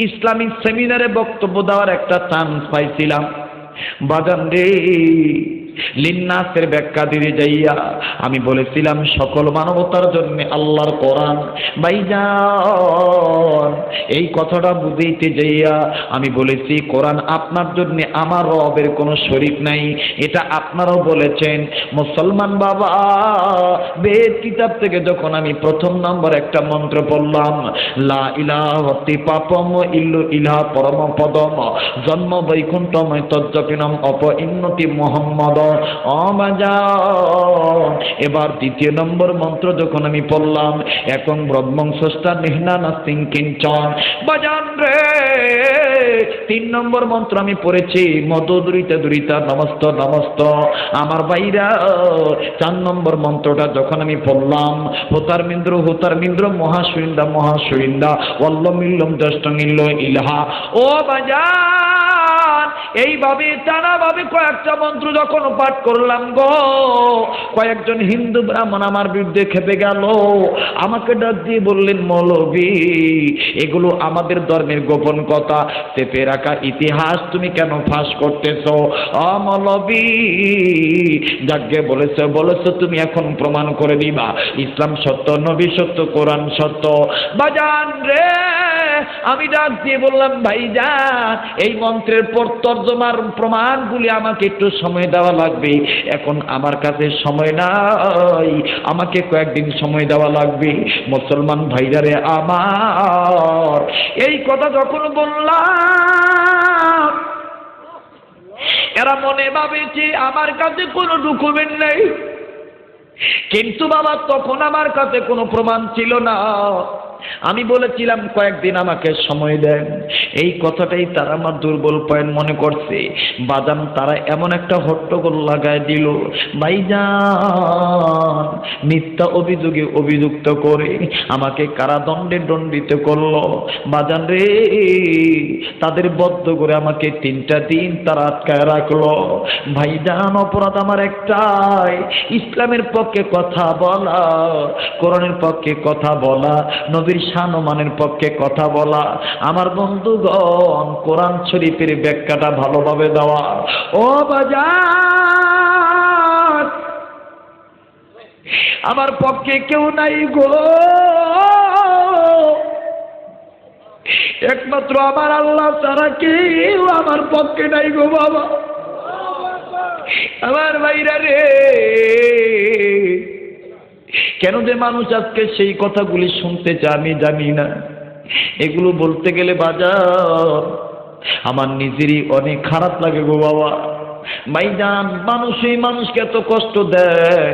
Islamic সেমিনারে বক্তব্য দেওয়ার একটা চান্স পাইছিলাম। বাজান রে, লিন্নাসের ব্যাখ্যা দিতে যাইয়া আমি বলেছিলাম সকল মানবতার জন্য আল্লাহর কোরআন। ভাইজান, এই কথাটা বুঝাইতে যাইয়া আমি বলেছি কোরআন আপনার জন্য আমার রবের কোনো শরীক নাই, এটা আপনারাও বলেছেন। মুসলমান বাবা, বেদ কিতাব থেকে যখন আমি প্রথম নম্বর একটা মন্ত্র পড়লাম, লা ইলাহা পাপম ইল্লু ইলাহা পরম পদম জন্ম বৈকুণ্ঠময় তজ্জপিনম অপইন্নতি মুহাম্মদ অমাজান। এবার দ্বিতীয় নম্বর মন্ত্র যখন আমি পড়লাম, একং ব্রহ্মং স্রষ্টা নিহনানা সিংকিঞ্চন। বাজান রে, তিন নম্বর মন্ত্র আমি পড়েছি মদুরিতা দুরিতা নমস্ত নমস্ত আমার ভাইরা। চার নম্বর মন্ত্রটা যখন আমি পড়লাম, হোতার মিন্দ্র মহাসুইন্দা মহাসুইন্দা অল্লমিল্লম দষ্টমিল্ল ইলাহা। ও বাজান, এইভাবে টানাভাবে কয়েকটা মন্ত্র যখন পাঠ করলাম গো, কয়েকজন হিন্দু ব্রাহ্মণ আমার বিরুদ্ধে খেপে গেল। আমাকে ডাক দিয়ে বললেন, মৌলবী, এগুলো আমাদের ধর্মের গোপন কথা, চেপে রাখা ইতিহাস তুমি কেন ফাঁস করতেছো? মৌলবী, যাকে বলেছো তুমি এখন প্রমাণ করে দিবা ইসলাম সত্য, নবী সত্য, কোরআন সত্য। বাজান রে, আমি ডাক দিয়ে বললাম, ভাইজান, এই মন্ত্রের তর্জমার প্রমাণগুলি আমাকে একটু সময় দেওয়া লাগবে। এখন আমার কাছে সময় নাই, আমাকে কয়েকদিন সময় দেওয়া লাগবে। মুসলমান ভাইরারে আমার, এই কথা যখন বললাম, এরা মনে ভাবে যে আমার কাছে কোনো ডকুমেন্ট নেই, কিন্তু বাবা তখন আমার কাছে কোনো প্রমাণ ছিল না। আমি বলেছিলাম কয়েকদিন আমাকে সময় দেন। এই কথাটাই তারা আমার দুর্বল পয়েন্ট মনে করছে। বাজান, তারা এমন একটা হট্টগোল লাগায় দিল, ভাইজান, মিথ্যা অভিযোগে অভিযুক্ত করে আমাকে কারাদণ্ডে দণ্ডিত করলো। বাজান রে, তাদের বদ্ধ করে আমাকে 3টা দিন তারা আটকায় রাখলো। ভাইজান, অপরাধ আমার একটাই, ইসলামের পক্ষে কথা বলা, কোরআনের পক্ষে কথা বলা, নবীর শানমানের পক্ষে কথা বলা। আমার বন্ধুগণ, কোরআন শরীফের ব্যাখ্যাটা ভালোভাবে দেওয়া। ও বাজার, আমার পক্ষে কেউ নাই গো, একমাত্র আমার আল্লাহ ছাড়া কেউ আমার পক্ষে নাই গো বাবা। আমার ভাইরা রে, কেন যে মানুষ আজকে সেই কথাগুলি শুনতে চায় আমি জানি না। এগুলো বলতে গেলে বাজার আমার নিজেরই অনেক খারাপ লাগে গো বাবা। ভাইজান, মানুষই মানুষকে এত কষ্ট দেয়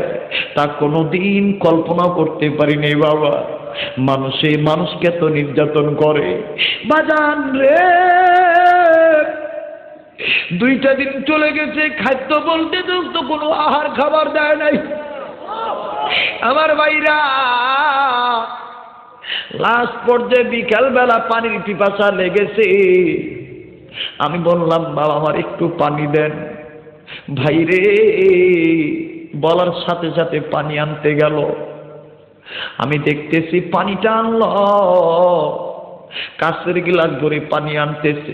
তা কোনোদিন কল্পনা করতে পারিনি বাবা। মানুষই মানুষকে এত নির্যাতন করে। বাজান রে, 2টা দিন চলে গেছে, খাদ্য বলতে তো কোনো আহার খাবার দেয় নাই। আমার ভাইরা, লাস্ট পর্যায়ে বিকাল বেলা পানির পিপাসা লেগেছে। আমি বললাম, বাবা আমার একটু পানি দেন। ভাইরে, বলার সাথে সাথে পানি আনতে গেল। আমি দেখতেছি পানিটা আনলো, কাঁচের গ্লাস ভরে পানি আনতেছে।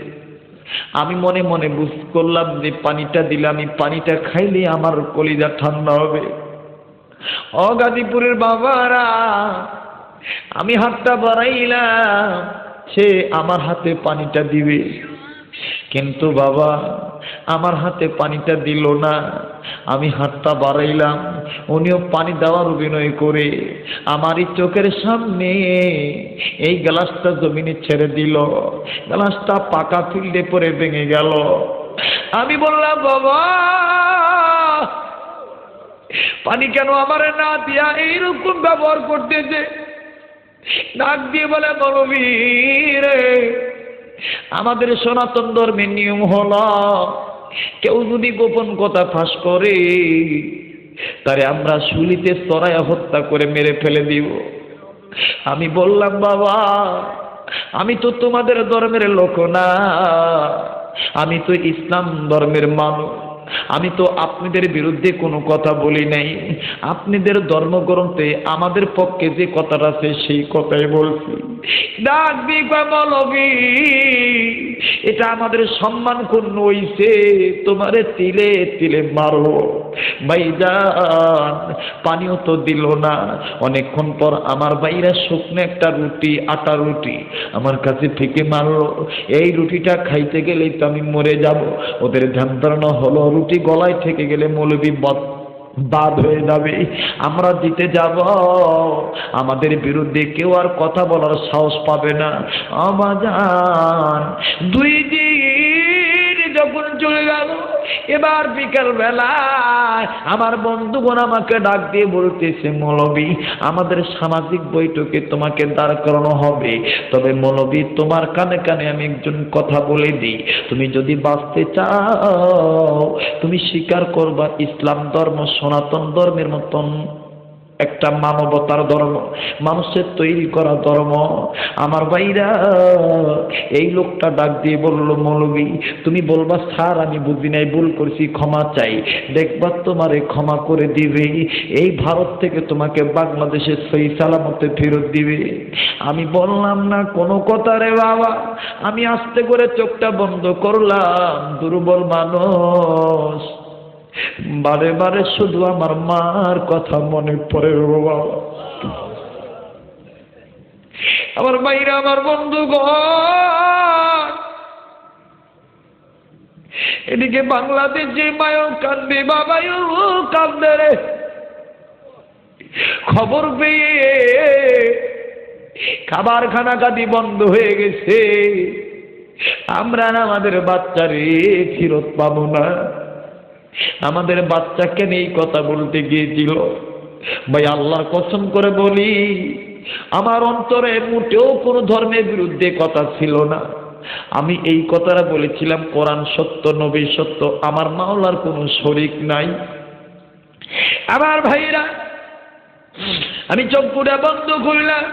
আমি মনে মনে বুঝ করলাম যে পানিটা দিলে আমি পানিটা খাইলে আমার কলিজা ঠান্ডা হবে। ও গাজীপুরের বাবারা, আমি হাতটা বাড়াইলাম, সে আমার হাতে পানিটা দিবে, কিন্তু বাবা আমার হাতে পানিটা দিল না। আমি হাতটা বাড়াইলাম, উনিও পানি দেওয়ার অভিনয় করে আমারই চোখের সামনে এই গ্লাসটা জমিনে ছেড়ে দিল। গ্লাসটা পাকা ফিল্ডে পড়ে ভেঙে গেল। আমি বললাম, বাবা পানি কেন আমারে না দিয়া এইরকম ব্যবহার করতেছে? ডাক দিয়ে বলে, মৌলভী রে, আমাদের সনাতন ধর্মের নিয়ম হলো কেউ যদি গোপন কথা ফাঁস করে তারে আমরা শুলিতে চড়াইয়া হত্যা করে মেরে ফেলে দিব। আমি বললাম, বাবা আমি তো তোমাদের ধর্মের লোক না, আমি তো ইসলাম ধর্মের মানুষ। আমি তো আপনাদের বিরুদ্ধে কোনো কথা বলি নাই, আপনাদের ধর্মগ্রন্থে আমাদের পক্ষে যে কথাটা আছে সেই কথাই বলছি। ডাক দি কয় মৌলভী, এটা আমাদের সম্মান ক্ষুণ্ণ হইছে, তোমারে তিলে তিলে মারো। ভাইজান পানিও তো দিল না। অনেকক্ষণ পর আমার ভাইরা শুকনো একটা রুটি, আটা রুটি আমার কাছে থেকে মারলো। এই রুটিটা খাইতে গেলেই তো আমি মরে যাব। ওদের ধ্যান ধারণা হলো রুটি গলায় থেকে গেলে মৌলবী বাদ হয়ে যাবে, আমরা দিতে যাব, আমাদের বিরুদ্ধে কেউ আর কথা বলার সাহস পাবে না। আমাজান 2 দিন যখন চলে গেল, এবার বিকেল বেলায় আমার বন্ধুগণ আমাকে ডাক দিয়ে বলতেছে, মৌলবী আমাদের সামাজিক বৈঠকে তোমাকে দাঁড় করানো হবে, তবে মৌলবী তোমার কানে কানে আমি একজন কথা বলে দিই, তুমি যদি বাঁচতে চাও তুমি স্বীকার করবা ইসলাম ধর্ম সনাতন ধর্মের মতন একটা মানবতার ধর্ম, মানুষের তৈরি করা ধর্ম। আমার ভাইরা এই লোকটা ডাক দিয়ে বলল, মৌলবী তুমি বলবা স্যার আমি বুঝি নাই, ভুল করছি, ক্ষমা চাই, দেখবা তোমারে ক্ষমা করে দিবে, এই ভারত থেকে তোমাকে বাংলাদেশের সহি সালামতে ফেরত দিবে। আমি বললাম না কোনো কথা রে বাবা। আমি আস্তে করে চোখটা বন্ধ করলাম। দুর্বল মানুষ, বারে বারে শুধু আমার মার কথা মনে পড়ে বাবা। আমার ভাইরা, আমার বন্ধুগণ, এদিকে বাংলাদেশে মায়ও কান্দে, বাবাও কান্দে রে। খবর পেয়ে খাবার খানাকাটি বন্ধ হয়ে গেছে, আমরা আমাদের বাচ্চারে ফেরত পাবো না। আমাদের বাচ্চাকে নিয়ে কথা বলতে গিয়েছিল। ভাই আল্লাহর কসম করে বলি, আমার অন্তরে মোটেও কোনো ধর্মের বিরুদ্ধে কথা ছিল না। আমি এই কথাটা বলেছিলাম, কোরআন সত্য, নবী সত্য, আমার মাওলার কোনো শরীক নাই। আমার ভাইরা, আমি চোখটা বন্ধ করলাম।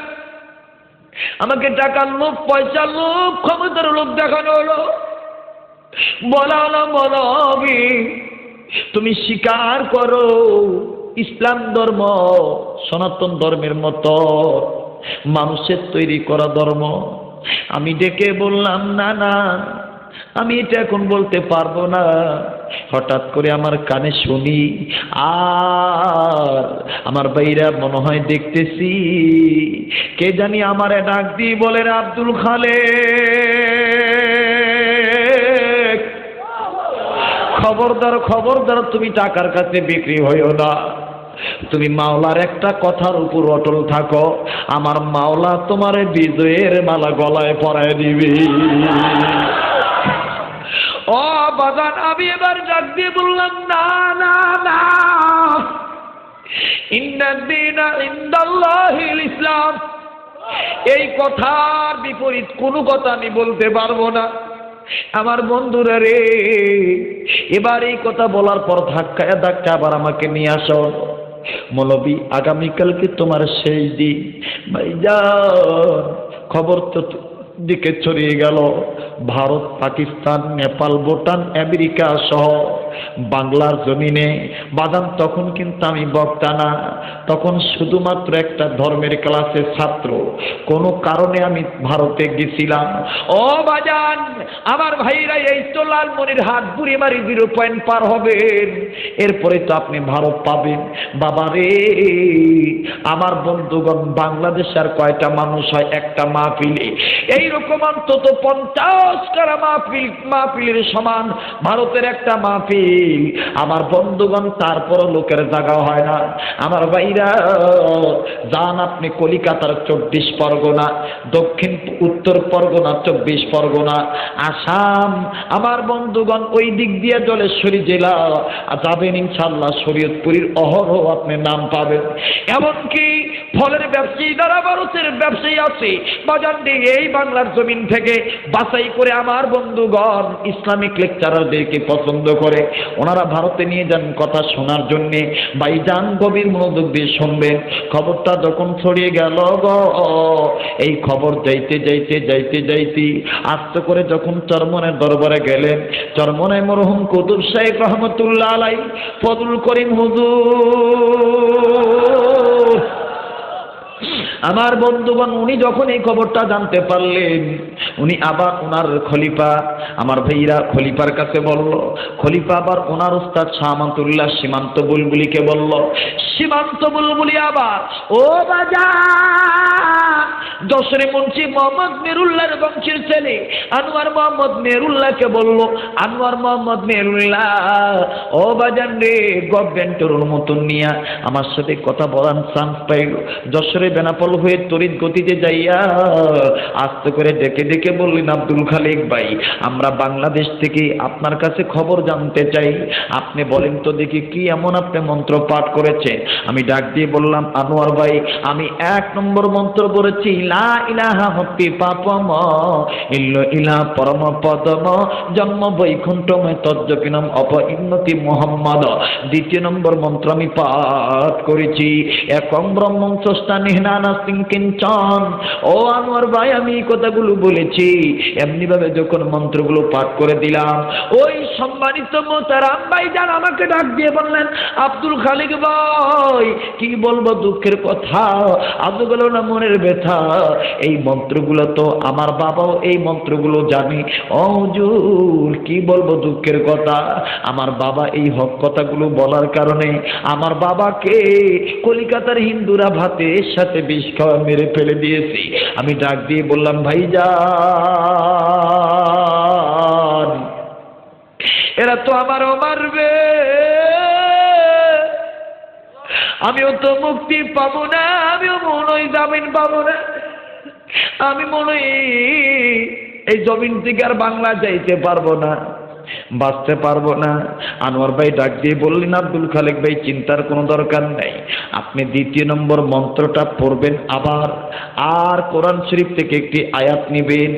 আমাকে টাকার লোভ, পয়সার লোভ, ক্ষমতার লোভ দেখানো হলো। বলা হলো, মৌলবী তুমি স্বীকার করো ইসলাম ধর্ম সনাতন ধর্মের মতো মানুষের তৈরি করা ধর্ম। আমি ডেকে বললাম, না না আমি এটা এখন বলতে পারবো না। হঠাৎ করে আমার কানে শুনি, আর আমার ভাইরা মনে হয় দেখতেছি কে জানি আমারে ডাক দিয়ে বলে, আব্দুল খালেক খবরদার খবরদার, তুমি টাকার কাছে বিক্রি হইও না, তুমি মাওলার একটা কথার উপর অটল থাকো, আমার মাওলা তোমার বিজয়ের মালা গলায় পরায় দিবি। ও বাজান, আমি এবার ডাক দিয়ে বললাম, না না না, ইন্নাদ্দীনা ইনদাল্লাহিল ইসলাম, এই কথার বিপরীত কোনো কথা আমি বলতে পারবো না। আমার বন্ধুরা রে, এবার এই কথা বলার পর ধাক্কায় ধাক্কা আবার আমাকে নিয়ে আসো। মৌলবী আগামীকালকে তোমার শেষ দিন। ভাইজান খবর তো দিকে ছড়িয়ে গেল, ভারত, পাকিস্তান, নেপাল, ভুটান, আমেরিকা সহ বাংলার জমিনে। বাদাম তখন কিন্তু আমি বক্তা না, তখন শুধুমাত্র একটা ধর্মের ক্লাসের ছাত্র। কোনো কারণে আমি ভারতে গেছিলাম। ও বাজান, আমার ভাইরা, এই তো লালমনির হাট বুড়িমারি 0 পয়েন্ট পার হবেন, এরপরে তো আপনি ভারত পাবেন। বাবা রে, আমার বন্ধুগণ, বাংলাদেশ আর কয়টা মানুষ হয় একটা মাহফিলে? এইরকম অন্তত 50টা মাহফিলের সমান ভারতের একটা মাহফিল। আমার বন্ধুগণ, তারপরও লোকের জায়গা হয় না। আমার ভাইরা যান আপনি কলিকাতার 24 পরগনা, দক্ষিণ উত্তর পরগনা 24 পরগনা, আসাম, আমার বন্ধুগণ ওই দিক দিয়ে জলেশ্বরী জেলা যাবেন ইনশাআল্লাহ, শরীয়তপুরীর অহরহ আপনি নাম পাবেন। এমনকি ফলের ব্যবসায়ী যারা ভারতের ব্যবসায়ী আছে বাজার দিয়ে এই বাংলার জমিন থেকে বাছাই করে আমার বন্ধুগণ ইসলামিক লেকচারারদেরকে পছন্দ করে ওনারা ভারতে নিয়ে যান কথা শোনার জন্যে। ভাইজান গভীর মনোযোগ দিয়ে শুনবেন। খবরটা যখন ছড়িয়ে গেল গো, এই খবর যাইতে যাইতে যাইতে যাইতে আস্তে করে যখন চরমনের দরবারে গেলেন, চরমনায় মরহুম কুতুব শাইখ রহমতুল্লাহ আলাই ফজলুল করিম হুজুর আমার বন্ধুগণ উনি যখন এই খবরটা জানতে পারলেন, উনি আবার ওনার খলিফা আমার ভাইরা খলিফার কাছে বলল। খলিফা আবার ওনার উস্তাদ শাহমাতুল্লাহ সীমান্ত বুলবুলিকে বলল। সীমান্ত বুলবুলি আবার ও বাজার যশোরে মুন্সি মোহাম্মদ মেরুল্লাহর বংশের ছেলে আনোয়ার মোহাম্মদ মেরুল্লাহকে বলল। আনোয়ার মোহাম্মদ মেরুল্লাহ ও বাজান রে গভর্নমেন্টের অনুমোদন নিয়া আমার সাথে কথা বলার চান্স পাইল। যশোরে বেনাপোল হয়ে তড়িৎ গতিতে যাইয়া আস্তে করে ডেকে ডেকে বললেন, আব্দুল খালেক ভাই আমরা বাংলাদেশ থেকে আপনার কাছে খবর জানতে চাই, আপনি বলেন তো দেখি কি এমন আপনি মন্ত্র পাঠ করেছেন। আমি ডাক দিয়ে বললাম, আনোয়ার ভাই আমি 1 নম্বর মন্ত্র পড়েছি লা ইলাহা হত্যি পাপম ইল্লা ইলা পরম পদম জন্ম বৈকুণ্ঠময় তজ্জকিনম অপইন্নতি মুহাম্মদ। 2 নম্বর মন্ত্র আমি পাঠ করেছি একং ব্রহ্মং স্রষ্টা নিহনানা সিংকিঞ্চন। ও আনোয়ার ভাই আমি এই কথাগুলো বলেছি, এমনি ভাবে যখন মন্ত্রগুলো পাঠ করে দিলাম ওই সম্মানিত মোহতারাম ভাইজান আমাকে ডাক দিয়ে বললেন, আব্দুল খালিক ভাই কি বলবো দুঃখের কথা, আজও গেল না মনের ব্যথা, এই মন্ত্রগুলো তো আমার বাবাও এই মন্ত্রগুলো জানে। ও হুজুর কি বলবো দুঃখের কথা, আমার বাবা এই হক কথাগুলো বলার কারণে আমার বাবাকে কলিকাতার হিন্দুরা ভাতের সাথে বিষ খাওয়া মেরে ফেলে দিয়েছি। আমি ডাক দিয়ে বললাম, ভাইজান এরা তো আমারও মারবে, আমিও তো মুক্তি পাবো না, আমিও মনে হয় জামিন পাবো না, আমি মনে হয় এই জমিন থেকে আর বাংলা যাইতে পারবো না, বাঁচতে পারবো না। আনোয়ার ভাই ডাক দিয়ে বললেন, আব্দুল খালেক ভাই চিন্তার কোনো দরকার নেই, আপনি 2 নম্বর মন্ত্রটা পড়বেন আবার, আর কোরআন শরীফ থেকে একটি আয়াত নেবেন।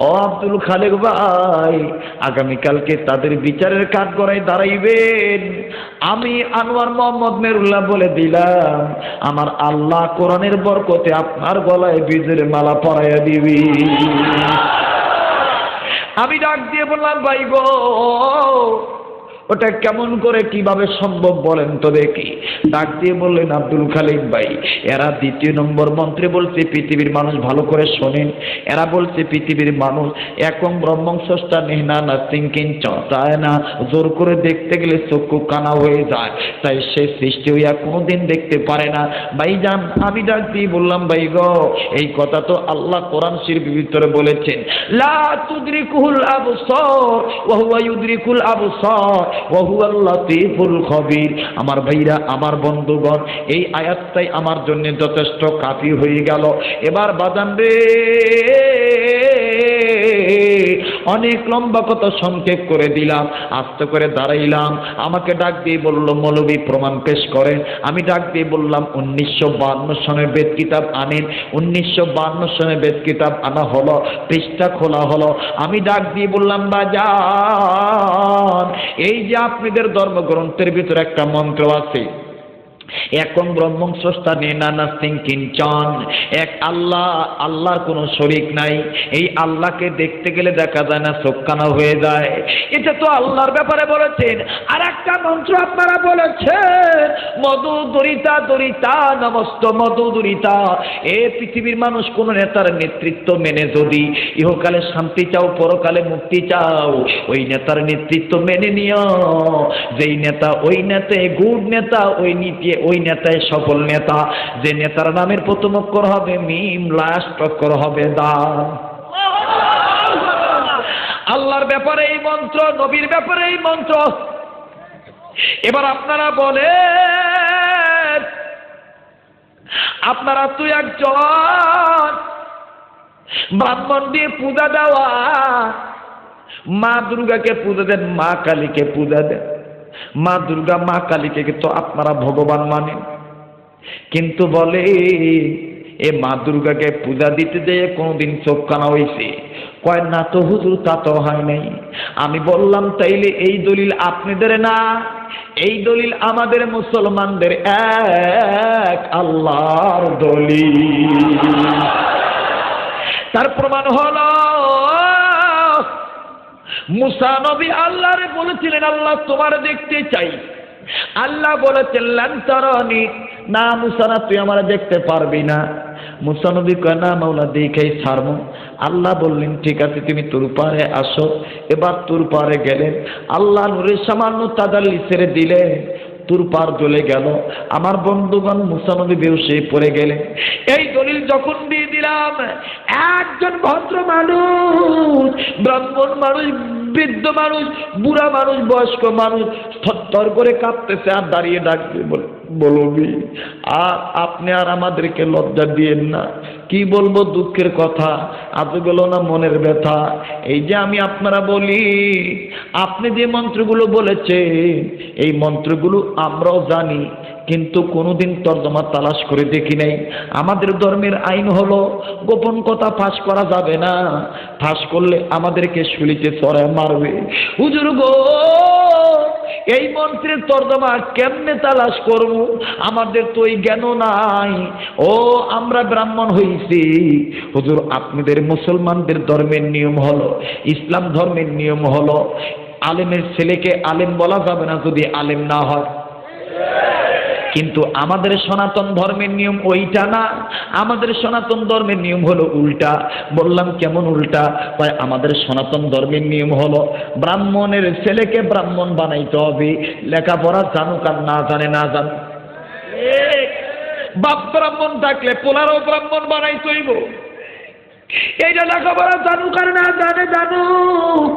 ও আব্দুল খালেক ভাই আগামীকালকে তাদের বিচারের কাঠগড়ায় দাঁড়াইবেন। আমি আনোয়ার মোহাম্মদ মেরুল্লাহ বলে দিলাম, আমার আল্লাহ কোরআনের বরকতে আপনার গলায় বীজের মালা পরাইয়া দিবি। আমি ডাক দিয়ে বললাম, ভাই গো ওটা কেমন করে কিভাবে সম্ভব বলেন তো দেখি। ডাক দিয়ে বললেন, আব্দুল খালিক ভাই এরা 2 নম্বর মন্ত্রে বলছে পৃথিবীর মানুষ ভালো করে শোনেন, এরা বলছে পৃথিবীর মানুষ একং ব্রহ্মং স্রষ্টা নিহনানা সিংকিঞ্চ চায় না, জোর করে দেখতে গেলে চক্ষু কানা হয়ে যায়, তাই সে সৃষ্টি হইয়া কোনোদিন দেখতে পারে না। ভাইজান আমি ডাক দিয়ে বললাম, ভাই গো এই কথা তো আল্লাহ কোরআন শরীফের ভিতরে বলেছেন, লা তুদরিকুল আবসার ওয়া হুয়া ইউদরিকুল আবসার ওয়া হুয়াল লাতীফুল খবীর। আমার ভাইরা আমার বন্ধুগণ এই আয়াতটাই আমার জন্য যথেষ্ট কাফি হয়ে গেল। এবার বাজান রে অনেক লম্বা কথা সংক্ষেপ করে দিলাম, আস্তে করে দাঁড়াইলাম। আমাকে ডাক দিয়ে বলল, মৌলবী প্রমাণ পেশ করেন। আমি ডাক দিয়ে বললাম, 1952 সনের বেদ কিতাব আনেন। 1952 সনের বেদ কিতাব আনা হলো, পৃষ্ঠা খোলা হলো। আমি ডাক দিয়ে বললাম, বাজান এই যে আপনাদের ধর্মগ্রন্থের ভিতরে একটা মন্ত্র আছে একং ব্রহ্মং স্রষ্টা নিহনানা সিংকিঞ্চন, এক আল্লাহ, আল্লাহর কোনো শরীক নাই, এই আল্লাহকে দেখতে গেলে দেখা যায় না, চোখ কানা হয়ে যায়, এটা তো আল্লাহর ব্যাপারে বলেছেন। আর একটা মন্ত্র আপনারা বলেছেন মধু দরিতা দরিতা নমস্ত মধু দরিতা। এ পৃথিবীর মানুষ কোন নেতার নেতৃত্ব মেনে যদি ইহকালে শান্তি চাও পরকালে মুক্তি চাও, ওই নেতার নেতৃত্ব মেনে নিও। যেই নেতা ওই নেতা গুড নেতা, ওই নীতি ওই নেতাই সফল নেতা। যে নেতার নামের প্রথম অক্ষর হবে মিম, লাস্ট অক্ষর হবে দাল। আল্লাহর ব্যাপারে এই মন্ত্র, নবীর ব্যাপারে এই মন্ত্র। এবার আপনারা বলেন, আপনারা তুই একজন ব্রাহ্মণ দিয়ে পূজা দেওয়া, মা দুর্গাকে পূজা দেন, মা কালীকে পূজা দেন। মা দুর্গা মা কালীকে তো আপনারা ভগবান মানেন, কিন্তু বলে এ মা দুর্গাকে পূজা দিতে যেয়ে কোনোদিন চোখ কানা হয়েছে? কয় না তো হুজুর, তা তো হয় নাই। আমি বললাম তাইলে এই দলিল আপনাদের না, এই দলিল আমাদের মুসলমানদের এক আল্লাহর দলিল। তার প্রমাণ হলো মুসা নবী আল্লাহরে বলেছিলেন, আল্লাহ তোমার দেখতে চাই। আল্লাহ বলেছেন লান তারানি, না মুসা না, তুই আমার দেখতে পারবি না। মুসা নবী কয় না মাওলা, দেখাই ছাড়বো। আল্লাহ বললেন ঠিক আছে, তুমি তোর পারে আসো। এবার তোর পারে গেলেন, আল্লাহ নূরের সামান্য তাজাল্লি ছেড়ে দিলে তোর পার জ্বলে গেল। আমার বন্ধুগণ, মুসা নবী বেহুশ হয়ে পড়ে গেলেন। এই দলিল যখন দিয়ে দিলাম, একজন ভদ্র মানুষ, ব্রাহ্মণ মানুষ, বৃদ্ধ মানুষ, বুড়া মানুষ, বয়স্ক মানুষ থরথর করে কাঁপতেছে আর দাঁড়িয়ে ডাকবে, বলবি আর আপনি আর আমাদেরকে লজ্জা দিয়েন না। কি বলবো দুঃখের কথা, আজ গেল না মনের ব্যথা। এই যে আমি আপনারা বলি, আপনি যে মন্ত্রগুলো বলেছেন এই মন্ত্রগুলো আমরাও জানি, কিন্তু কোনোদিন তর্জমা তালাশ করে দেখি নাই। আমাদের ধর্মের আইন হলো গোপন কথা ফাঁস করা যাবে না, ফাঁস করলে আমাদেরকে শুলিতে চড়ায় মারবে। হুজুর গো, এই মন্ত্রের তর্জমা কেমনে তালাশ করব? আমাদের তো এই জ্ঞান নাই। ও আমরা ব্রাহ্মণ হইছি। হুজুর, আপনাদের মুসলমানদের ধর্মের নিয়ম হলো, ইসলাম ধর্মের নিয়ম হলো আলেমের ছেলেকে আলেম বলা যাবে না যদি আলেম না হয়। কিন্তু আমাদের সনাতন ধর্মের নিয়ম ওইটা না, আমাদের সনাতন ধর্মের নিয়ম হলো উল্টা। বললাম কেমন উল্টা? তাই আমাদের সনাতন ধর্মের নিয়ম হলো ব্রাহ্মণের ছেলেকে ব্রাহ্মণ বানাইতে হবে, লেখাপড়া জানুক আর না জানে না জানুক। বাপ ব্রাহ্মণ থাকলে পোলারও ব্রাহ্মণ বানাইতে হইব, এইটা লেখাপড়া জানুক আর না জানে জানুক।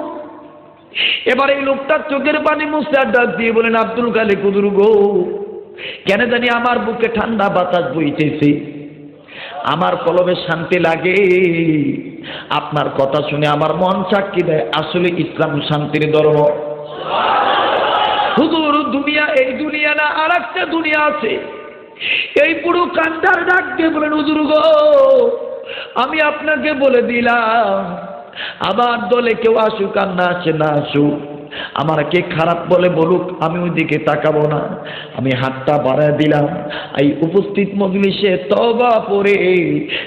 এবার এই লোকটার চোখের পানি মুছে ডাক দিয়ে বলেন, আব্দুল কালী হুজুর গো, কেন জানি আমার বুকে ঠান্ডা বাতাস বইতেছে, আমার কলবে শান্তি লাগে। আপনার কথা শুনে আমার মন সাক্ষী দেয় আসলে ইসলাম শান্তির ধর্ম। হুজুর, দুনিয়া এই দুনিয়া না, আর একটা দুনিয়া আছে। এই পুরো কান্দার ডাক দিয়ে বলেন, হুজুর গো, আমি আপনাকে বলে দিলাম আমার দলে কেউ আসুক আর না আসে না আসুক, আমার কে খারাপ বলে বলুক, আমি ওই দিকে তাকাবো না। আমি হাতটা বাড়ায় দিলাম, এই উপস্থিত মজলিসে তওবা পড়ে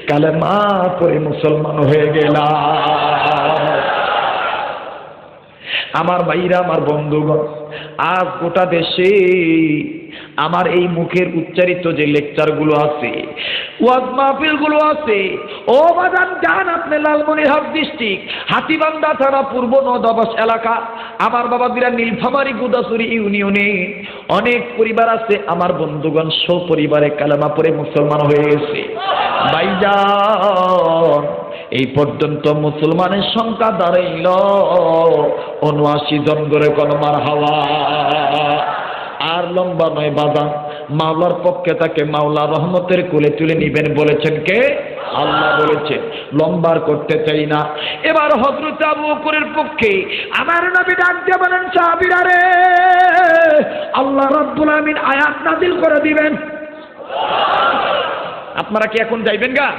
কালেমা পড়ে মুসলমান হয়ে গেলাম। আমার ভাইরা, আমার বন্ধুগণ, আজ গোটা দেশে আমার এই মুখের উচ্চারিত যে লেকচারগুলো আছে, ওয়াজ মাহফিলগুলো আছে, ও বাজান যান আপনি লালমনিরহাট ডিস্ট্রিক্ট হাতীবান্ধা থানা পূর্ব নদাবাস এলাকা, আমার বাবাদিরা নীলফামারী গুদাসুরি ইউনিয়নে অনেক পরিবার আছে। আমার বন্ধুগণ সপরিবারে কালেমা পড়ে মুসলমান হয়ে গেছে। ভাইজান, এই পর্যন্ত মুসলমানের সংখ্যা দাঁড়াইল ৭৯ জন করে কোন মারহাবা। আর লম্বা নয় বাজান, মাওলার পক্ষে তাকে মাওলা রহমতের কোলে তুলে নিবেন বলেছেন কে? আল্লাহ বলেছে। লম্বার করতে চাই না। এবার হযরত আবু বকরের পক্ষে আমার নবী ডাক দিয়ে বলেন, সাহাবীরা রে, আল্লাহ রাব্বুল আমিন আয়াত নাযিল করে দিবেন। আপনারা কি এখন যাইবেন গা?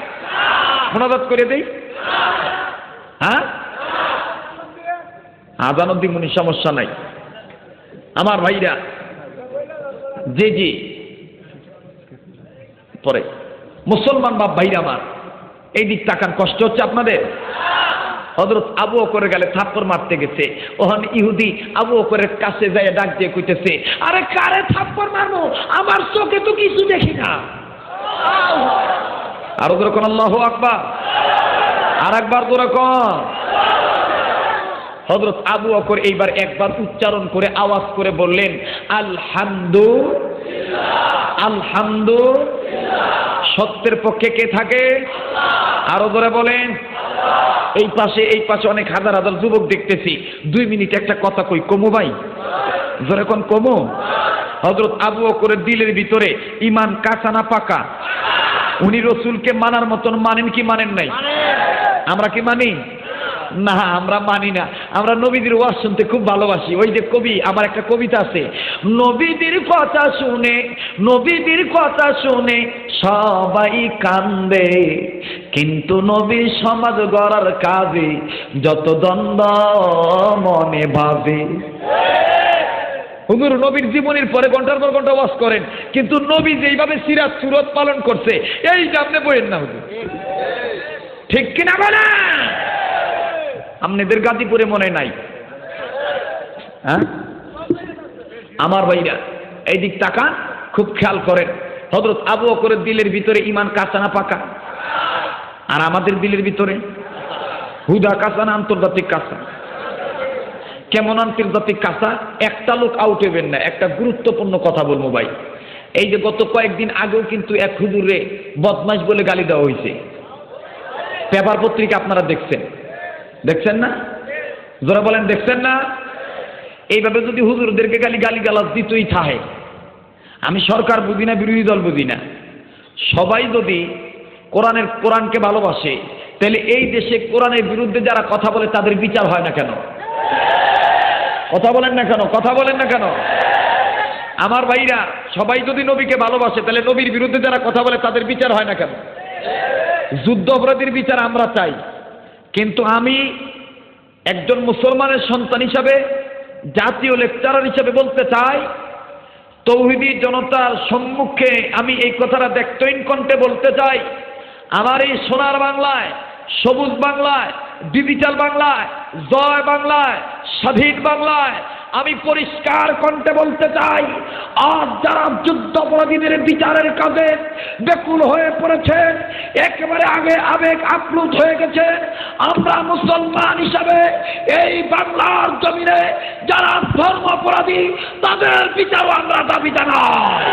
মুনাজাত করে দেই? হ্যাঁ, আজান অব্দি মনে সমস্যা নাই। আমার ভাইরা, জি জি, পরে মুসলমান বাপ ভাইরা আমার, এই দিক তাকান, কষ্ট হচ্ছে আপনাদের? হযরত আবু বকরের গালে থাপ্পড় মারতে গেছে, ওখানে ইহুদি আবু বকরের কাছে যায় ডাক দিয়ে কইতেছে, আরে কারে থাপ্পড় মারবো, আমার চোখে তো কিছু দেখি না। আরো ধরে কোন আল্লাহু আকবার, আর একবার ধরে কোন। হযরত আবু বকর এইবার একবার উচ্চারণ করে আওয়াজ করে বললেন, আলহামদুলিল্লাহ, আলহামদুলিল্লাহ। সত্যের পক্ষে কে থাকে? আরো ধরে বলেন। এই পাশে অনেক হাজার হাজার যুবক দেখতেছি, 2 মিনিট একটা কথা কই, কমু ভাই, জোরে কোন কমু। হযরত আবু বকরের দিলের ভিতরে ঈমান কাঁচা না পাকা? উনি রাসূলকে মানার মতন মানেন কি মানেন নাই? আমরা কি মানি? না, আমরা মানি না। আমরা নবীদের ওয়াজ শুনতে খুব ভালোবাসি। ওই যে কবি, আমার একটা কবিতা আছে, নবীদের কথা শুনে, নবীদের কথা শুনে সবাই কান্দে, কিন্তু নবী সমাজ গড়ার কাজে যত দ্বন্দ্ব মনে ভাবে। হুজুর নবীর জীবনের পরে ঘন্টার পর ঘন্টা ওয়াজ করেন, কিন্তু নবী যেইভাবে সিরাত সুরত পালন করছে এইটা আপনি বলেন না হুজুর, ঠিক কিনা বলেন? আপনাদের গাজীপুরে মনে নাই? হ্যাঁ আমার ভাইরা, এই দিক তাকান, খুব খেয়াল করেন। হযরত আবু বকরের দিলের ভিতরে ঈমান কাঁচা না পাকা? আর আমাদের দিলের ভিতরে হুদা কাঁচা না আন্তর্জাতিক কাঁচা? কেমন আন্তর্জাতিক কাঁচা? একটা লোক আউট হইবেন না, একটা গুরুত্বপূর্ণ কথা বলবো ভাই। এই যে গত কয়েকদিন আগেও কিন্তু এক হুজুরে বদমাইশ বলে গালি দেওয়া হয়েছে, পেপার পত্রিকা আপনারা দেখছেন, দেখছেন না? যারা বলেন দেখছেন না? এইভাবে যদি হুজুরদেরকে গালিগালাজ দিতেই থাকে, আমি সরকার বুঝি না, বিরোধী দল বুঝি না, সবাই যদি কোরআনকে ভালোবাসে, তাহলে এই দেশে কোরআনের বিরুদ্ধে যারা কথা বলে তাদের বিচার হয় না কেন? কথা বলেন না কেন? কথা বলেন না কেন? আমার ভাইরা, সবাই যদি নবীকে ভালোবাসে, তাহলে নবীর বিরুদ্ধে যারা কথা বলে তাদের বিচার হয় না কেন? যুদ্ধ অপরাধীর বিচার আমরা চাই, কিন্তু আমি একজন মুসলমানের সন্তান হিসাবে, জাতীয় লেকচারার হিসাবে বলতে চাই, তৌহিদি জনতার সম্মুখে আমি এই কথাটা ব্যক্তহীন কণ্ঠে বলতে চাই, আমার এই সোনার বাংলায়, সবুজ বাংলায়, ডিজিটাল বাংলায়, জয় বাংলায়, স্বাধীন বাংলায় আমি পরিষ্কার কণ্ঠে বলতে চাই, আজ যারা যুদ্ধ অপরাধীদের বিচারের কাজে ব্যাকুল হয়ে পড়েছে, একেবারে আবেগ আপ্লুত হয়ে গেছে, আমরা মুসলমান হিসাবে এই বাংলার জমিনে যারা ধর্ম অপরাধী তাদের বিচারও আমরা দাবি জানাই।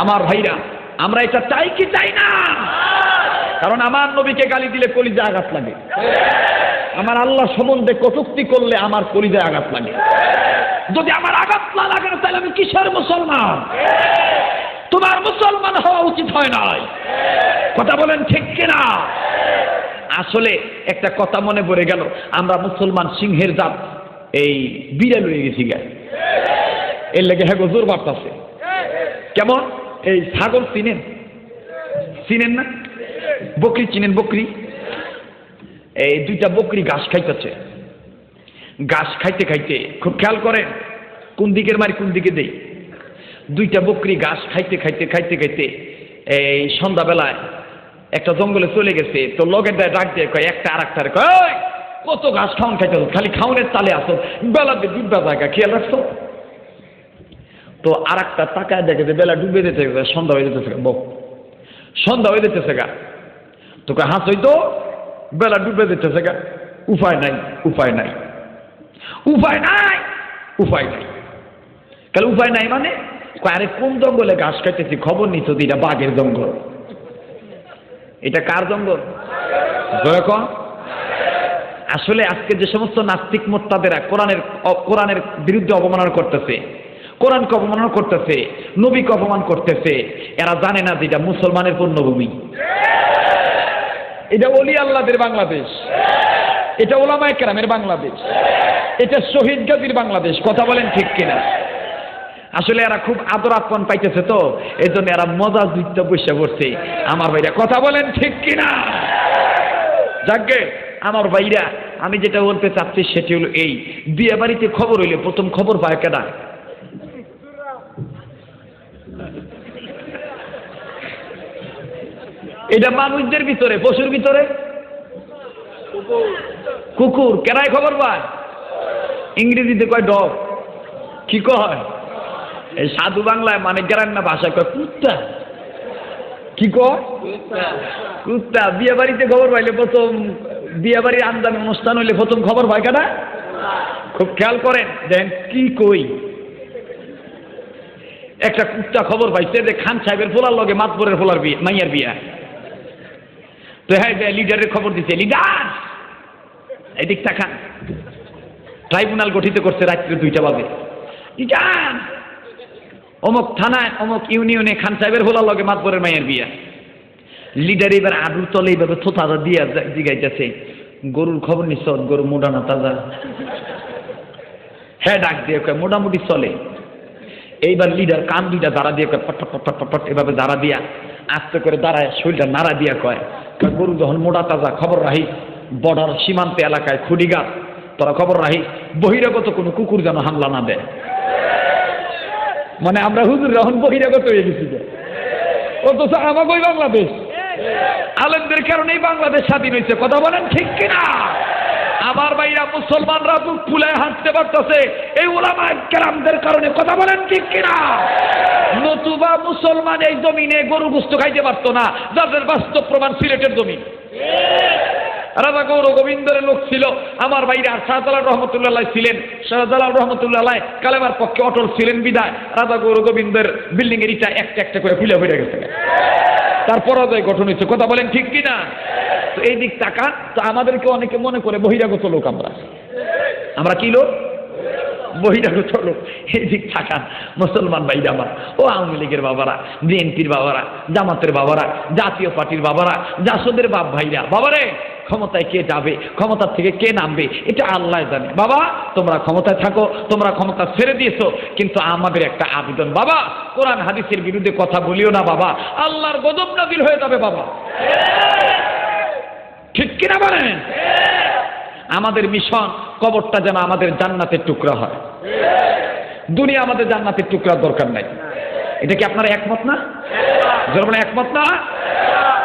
আমার ভাইরা, আমরা এটা চাই কি চাই না? কারণ আমার নবীকে গালি দিলে কলিজায় আঘাত লাগে, আমার আল্লাহ সম্বন্ধে কটূক্তি করলে আমার কলিজায় আঘাত লাগে। যদি আমার আঘাত না লাগে তাহলে আমি কিসের মুসলমান? তোমার মুসলমান হওয়া উচিত হয় নাই। কথা বলেন ঠিক কিনা? আসলে একটা কথা মনে পড়ে গেল, আমরা মুসলমান সিংহের জাত, এই বিড়াল হয়ে গেছি গা, এর লেগে হ্যাঁ জোর বাড়তেছে। কেমন? এই ছাগল চিনেন? চিনেন না? বকরি চিনেন? বকরি, এই দুইটা বকরি ঘাস খাইতেছে, ঘাস খাইতে খাইতে, খুব খেয়াল করেন কোন দিকের মারি কোন দিকে দেই, দুইটা বকরি ঘাস খাইতে খাইতে খাইতে খাইতে এই সন্ধ্যাবেলায় একটা জঙ্গলে চলে গেছে। তো লগের দায় ডাক দিয়ে কয়, একটা আর একটা কয়, কত ঘাস খাওয়ান খাইতে, খালি খাওয়ানের তালে আসো, বেলা ডুববা জায়গা, খেয়াল রাখছো? তো আর একটা তাকায় দেখে যে বেলা ডুবে যেতে, সন্ধ্যা হয়ে যেতেছে, সন্ধ্যা হয়ে যেতেছে গা। তোকে হাস হইতো, বেলা ডুবে যেতেছে গা, উপায় নাই, উপায় নাই, উপায় নাই, উপায় নাই। তাহলে উপায় নাই মানে? আরে কোন জঙ্গলে ঘাস খাইতেছি, খবর নিচ্ছ? এটা বাঘের জঙ্গল। এটা কার জঙ্গল? যেরকম আসলে আজকে যে সমস্ত নাস্তিক মোর্তাদেরা কোরআনের বিরুদ্ধে অবমাননা করতেছে, কোরআনকে অপমান করতেছে, নবীকে অপমান করতেছে, এরা জানে না যে এটা মুসলমানের পূর্ণভূমি, এটা ওলি আল্লাহদের বাংলাদেশ, এটা ওলামায়ে কেরামের বাংলাদেশ, এটা শহীদ গাজীর বাংলাদেশ। কথা বলেন ঠিক কিনা? আসলে এরা খুব আদর আপন পাইতেছে, তো এই জন্য এরা মজা যুদ্ধ বসে পড়ছে। আমার ভাইরা কথা বলেন ঠিক কিনা? যাকে আমার ভাইরা, আমি যেটা বলতে চাচ্ছি সেটি হলো এই, বিয়ে বাড়িতে খবর হইলে প্রথম খবর পায় কেডা? এটা মানুষদের ভিতরে, পশুর ভিতরে কুকুর। কেনায় খবর পায়? ইংরেজিতে কয় ডগ। কি কয়? এই সাধু বাংলায় মানে গ্রাম্য ভাষায় কয় কুত্তা। কি কয়? কুত্তা। বিয়ে বাড়িতে খবর পাইলে প্রথম, বিয়ে বাড়ির আমদানি অনুষ্ঠান হইলে প্রথম খবর পায় কেডা? খুব খেয়াল করেন, দেখেন কি কই। একটা কুত্তা খবর পাইছে যে খান সাহেবের ফোলার লগে মাতবরের ফোলার বিয়ে, মাইয়ার বিয়া। তো হ্যাঁ লিডারের খবর দিছে, লিডার এদিক তাকান, ট্রাইব্যুনাল গঠিত করছে রাত্রে 2টা বাজে। যান অমুক থানায় অমুক ইউনিয়নে খান সাহেবের হোলার লগে মাতবরের মায়ের বিয়া। লিডার এবার আদুর তলে এইভাবে থোতা দিয়া জিগাইতেছে, গরুর খবর নিছ? গরু মোটা না তাজা? হ্যাঁ ডাক দিয়ে কয় মোটামুটি চলে। এইবার লিডার কান 2টা দাঁড়া দিয়ে কয় পট পট পট পট এভাবে দাঁড়া দিয়া আস্তে করে দাঁড়ায় শরীরটা নাড়া দিয়া কয়, গরু যখন মোটা তাজা খবর রাখিস, বর্ডার সীমান্ত এলাকায় খুঁড়িগাত তোরা খবর রাখিস, বহিরাগত কোনো কুকুর যেন হামলা না দেয়। মানে আমরা হুজুর যখন বহিরাগত হয়ে গেছি, অথচ আমাকে ওই বাংলাদেশ আলেমদের কারণেই বাংলাদেশ স্বাধীন হয়েছে। কথা বলেন ঠিক কিনা? আমার ভাইরা মুসলমানরা বুক ফুলে হাঁটতে পারতেছে এই উলামায়ে কেরামদের কারণে। কথা বলেন ঠিক কিনা? নতুবা মুসলমান এই জমিনে গরু গোশত খাইতে পারতো না, যাদের বাস্তব প্রমাণ সিলেটের জমিন। রাজা গৌর গোবিন্দের লোক ছিল আমার ভাইরা। শাহজালাল রহমতুল্লাহ ছিলেন, শাহজালাল রহমতুল্লাহ কালেমার পক্ষে অটল ছিলেন বিদায় রাজা গৌর গোবিন্দের বিল্ডিং এর ইটা একটা একটা করে খুলে হয়ে গেছে, তার পরাজয় গঠন হয়েছে। কথা বলেন ঠিক কিনা? তো এই দিক তাকান। তো আমাদেরকে অনেকে মনে করে বহিরাগত লোক, আমরা কি লোক? বহিরাগত লোক। এই দিক তাকান মুসলমান ভাইরা আমার, ও আওয়ামী লীগের বাবারা, বিএনপির বাবারা, জামাতের বাবারা, জাতীয় পার্টির বাবারা, জাসদের বাপ ভাইরা, বাবারে ক্ষমতায় কে যাবে, ক্ষমতার থেকে কে নামবে এটা আল্লাহ জানে। বাবা তোমরা ক্ষমতায় থাকো, তোমরা ক্ষমতা ছেড়ে দিয়েছো, কিন্তু আমাদের একটা আবেদন, বাবা কোরআন হাদিসের বিরুদ্ধে কথা বলিও না বাবা, আল্লাহর গজব নাযিল হয়ে যাবে বাবা। ঠিক কিনা বলেন? আমাদের মিশন কবরটা যেন আমাদের জান্নাতের টুকরা হয়। দুনিয়া আমাদের জান্নাতের টুকরার দরকার নাই। এটা কি আপনারা একমত না? জনগণ একমত না?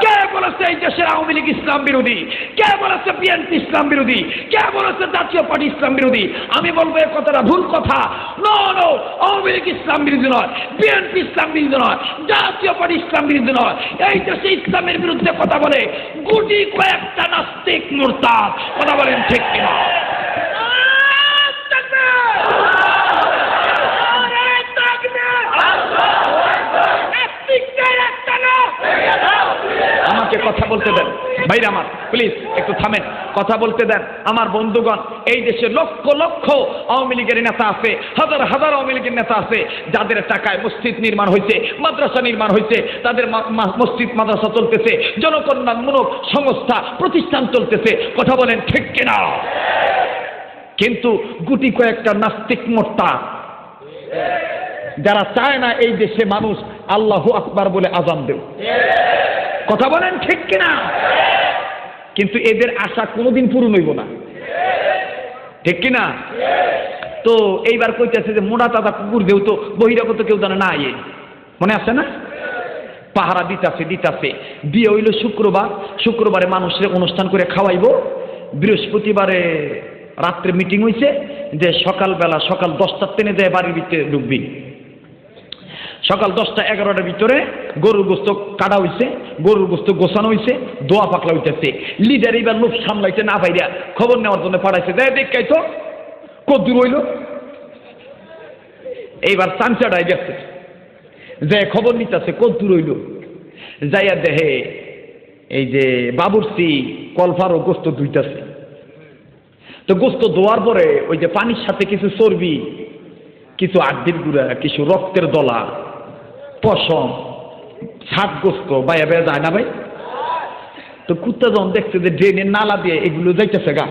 কে বলেছে এই দেশের আওয়ামী লীগ ইসলাম বিরোধী? কে বলেছে বিএনপি ইসলাম বিরোধী? কে বলেছে জাতীয় পার্টি ইসলাম বিরোধী? আমি বলবো এই কথাটা ভুল কথা। নো নো, আওয়ামী লীগ ইসলাম বিরোধী নয়, বিএনপি ইসলাম বিরোধী নয়, জাতীয় পার্টি ইসলাম বিরোধী নয়। এই দেশে ইসলামের বিরুদ্ধে কথা বলে গুটি কয়েকটা নাস্তিক মুরতাদ। কথা বলেন ঠিক কিনা? আমাকে কথা বলতে দেন ভাইরা আমার, প্লিজ একটু থামেন, কথা বলতে দেন আমার বন্ধুগণ। এই দেশে লক্ষ লক্ষ আওয়ামী লীগের নেতা আছে, হাজার হাজার আওয়ামী লীগের নেতা আছে, যাদের টাকায় মসজিদ নির্মাণ হয়েছে, মাদ্রাসা নির্মাণ হয়েছে, তাদের মসজিদ মাদ্রাসা চলতেছে, জনকল্যাণমূলক সংস্থা প্রতিষ্ঠান চলতেছে। কথা বলেন ঠিক কিনা? কিন্তু গুটি কয়েকটা নাস্তিক মোরতাদ যারা চায় না এই দেশে মানুষ আল্লাহু আকবার বলে আযান দেয়। কথা বলেন ঠিক কিনা? কিন্তু এদের আশা কোনোদিন পূরণ হইব না। ঠিক কিনা? তো এইবার কইতেছে যে মোড়া তাজা কুকুর যেহেতু বহিরাগত কেউ জানে না, মনে আছে না? পাহারা দিতাছে। বিয়ে হইল শুক্রবারে মানুষের অনুষ্ঠান করে খাওয়াইব। বৃহস্পতিবারে রাত্রে মিটিং হয়েছে যে সকাল 10টার ট্রেনে যায় বাড়ির ভিতরে ঢুকবি। সকাল 10টা 11টার ভিতরে গরুর গোস্ত কাটা হয়েছে, গরুর গোস্ত গোছানো হয়েছে, দোয়া পাকলা হইতেছে। লিডার এবার লোক সামলাইতে না পাইরা খবর নেওয়ার জন্য পাঠাইছে, দেখাই তো কত দূর হইল। এইবার চাঞ্চাটাই গেছে, যে খবর নিতেছে কত দূর হইল। যাইয়া দেহে এই যে বাবুর্চি কলফারও গোস্ত ধুইতেছে। তো গোস্ত ধোয়ার পরে ওই যে পানির সাথে কিছু চর্বি, কিছু আড্ডির গুঁড়া, কিছু রক্তের দলা, পশম, ছাদ গোস্ত বাইয়া বেয়া যায় না ভাই? তো কুত্তা যখন দেখছে যে ড্রেনের নালা দিয়ে এগুলো যাইতেছে গা,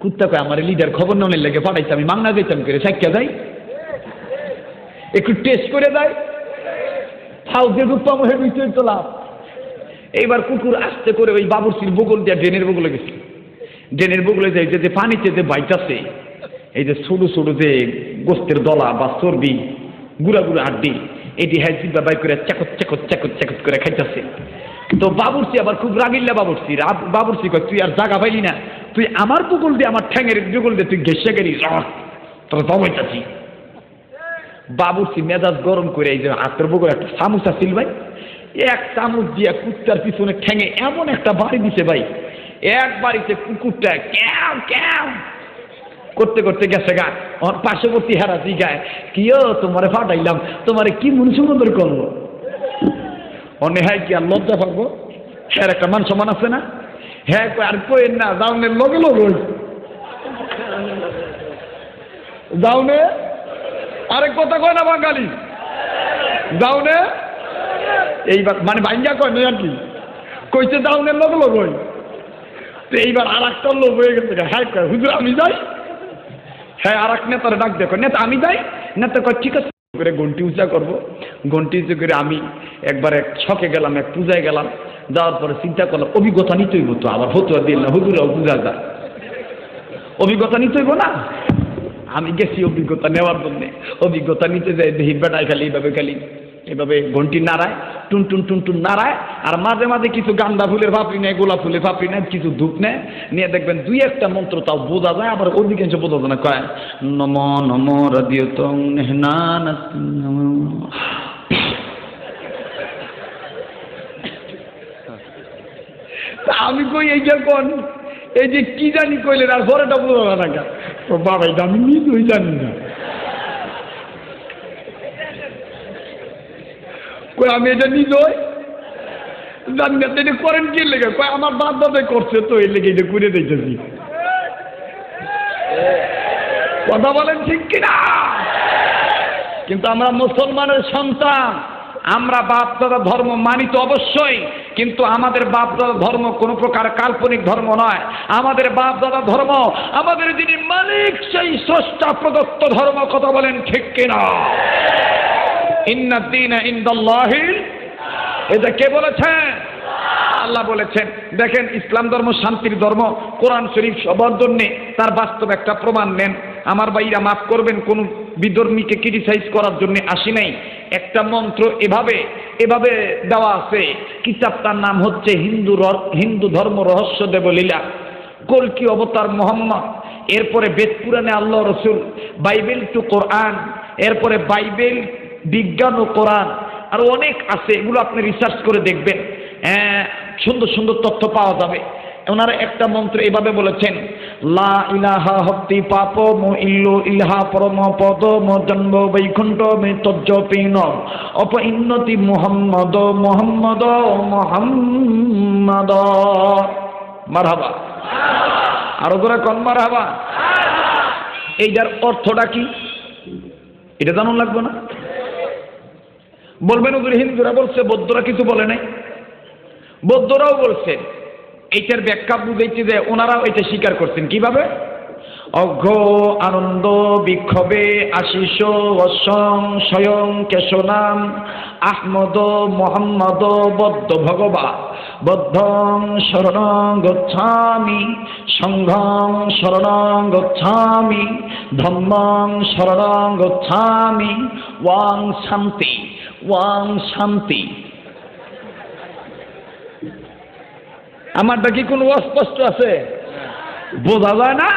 কুত্তা কয় আমার লিডার খবর নেওয়ার লেগে পাঠাইছে, আমি মাংনা যাইতাম করে সাইকা যাই, একটু টেস্ট করে যাই, হাউসের রূপা মহে নিচে তোলাম। এইবার কুকুর আস্তে করে ওই বাবুর্চির বগল দিয়ে ড্রেনের বগলে গেছে। ড্রেনের বগলে যাই যে পানিতে যে বাইটাছে, এই যে ছোট ছোট যে গোস্তের দলা বা চর্বি, গুড়া গুড়া আড্ডি, এটি হাইজিবা বাই করে চাকত চাকত চাকত চাকত করে খাইতেছে। তো বাবুর্চি আবার খুব রাগিল্লা বাবুর্চি কয় তুই আর জাগা পাইলি না, তুই আমার পুকুল দিয়ে আমার ঠ্যাঙের জুগল দিয়ে তুই ঘেসে গেলি, তোর দমাইতাছি। বাবুর্চি মেজাজ গরম করে এই যে হাতের বগল একটা চামচ আছিল ভাই, এক চামচ দিয়ে কুত্তার পিছনে ঠ্যাঙে এমন একটা বাড়ি দিছে ভাই, এক বাড়িতে কুকুরটা ক্যাও ক্যাও করতে করতে গেছে গা। আমার পার্শ্ববর্তী হারা জিগায় কিও তোমারে ফাটাইলাম, তোমারে কি মন সুন্দর করলো। অনে হ্যাঁ কি আর লজ্জা পাবো? হ্যাঁ একটা মান সম্মান আছে না? হ্যাঁ আর কইেন না, দাউনের লগে লগে যাও নে, আরেক কথা কয় না বাঙালি, যাও নে, এইবার মানে ভাঙ্গা কয় না আর কি, কইছে যাও নে লোক লোক হই। তো এইবার আর একটা লোক হয়ে গেছে, হ্যাঁ কয় হুজুর আমি যাই। হ্যাঁ আর এক নেতার ডাক দেখো, নেতা আমি যাই। নেতা কয় ঠিক আছে, করে ঘন্টি উঁচা করবো। ঘন্টি উঁচা করে আমি একবার এক ছকে গেলাম, এক পূজায় গেলাম। যাওয়ার পরে চিন্তা করলাম অভিজ্ঞতা নিতে হইব তো, আবার ফতুয়া দিল না হুজুরাও পূজা যায়, অভিজ্ঞতা নিতে হইব না। আমি গেছি অভিজ্ঞতা নেওয়ার জন্যে। অভিজ্ঞতা নিতে যাই দেখি বেটায় খালি এইভাবে খালি এভাবে ঘন্টি নাড়ায়, টুন টুন টুন টুন নাড়ায়, আর মাঝে মাঝে কিছু গান্দা ফুলের ভাপড়ি নেয়, গোলাপ ফুলের ভাপড়ি নেয়, কিছু ধূপ নেয়, নিয়ে দেখবেন দুই একটা মন্ত্র তাও বোঝা যায়, আবার অধিকাংশ বোঝা যায় না। কয় নম নম রাদিয়তং নেহনানাত। আমি কই এই যে কোন এই যে কি জানি কইলেন, আর পরেটা বোঝা না কেন বাবা, এটা আমি নিজেই জানি না। কই আমি এটা নিজেই জানি না, এটা করেন কি লেগে? কয় আমার বাপ দাদাই করছে তো, এই লেগে এটা করে দিতেছি। কথা বলেন ঠিক কিনা? কিন্তু আমরা মুসলমানের সন্তান, আমরা বাপ দাদা ধর্ম মানি তো অবশ্যই, কিন্তু আমাদের বাপ দাদা ধর্ম কোনো প্রকার কাল্পনিক ধর্ম নয়। আমাদের বাপ দাদা ধর্ম, আমাদের যিনি মালিক সেই স্রষ্টা প্রদত্ত ধর্ম। কথা বলেন ঠিক কিনা? ইন্নাদ দীনা ইনদাল্লাহিল, এটা কে বলেছেন? আল্লাহ বলেছেন। দেখেন ইসলাম ধর্ম শান্তির ধর্ম, কোরআন শরীফ সবার জন্যে তার বাস্তব একটা প্রমাণ নেন। আমার ভাইরা মাফ করবেন, কোন বিধর্মীকে ক্রিটিসাইজ করার জন্য আসি নাই। একটা মন্ত্র এভাবে এভাবে দেওয়া আছে, কিতাবটার নাম হচ্ছে হিন্দু ধর্ম রহস্য দেবলীলা, কলকি অবতার মোহাম্মদ, এরপরে বেদ পুরাণে আল্লাহ রসুল, বাইবেল টু কোরআন, এরপরে বাইবেল বিজ্ঞান ও কোরআন, আর অনেক আছে। এগুলো আপনি রিসার্চ করে দেখবেন, সুন্দর সুন্দর তথ্য পাওয়া যাবে। ওনারা একটা মন্ত্র এভাবে বলেছেন, লা ইলাহা হক্তি পাপ মো ইল্লো ইলাহা পরম পদ মো জন্ম বৈকুণ্ঠ মে তজ্জ পিন অপইন্নতি মুহাম্মদ মুহাম্মদ মুহাম্মদ। মারহাবা, আরো করে কোন মারহাবা। এইটার অর্থটা কি এটা জানুন লাগবে না? বলবেন ওদের হিন্দুরা বলছে, বৌদ্ধরা কিছু বলে নাই। বৌদ্ধরাও বলছেন। এইটার ব্যাখ্যা বুঝাইছে যে ওনারাও এটা স্বীকার করছেন। কিভাবে? অঘ আনন্দ বিক্ষোভে আশিস অসং স্বয়ং কেশনাম আহমদ মোহাম্মদ বদ্ধ ভগবা বদ্ধং শরণং গচ্ছামি সংঘং শরণং গচ্ছামি ধম্মং শরণং গচ্ছামি ওয়াং শান্তি ওয়াং শান্তি। আমারটা কি কোনো অস্পষ্ট আছে? বোঝা যায় না?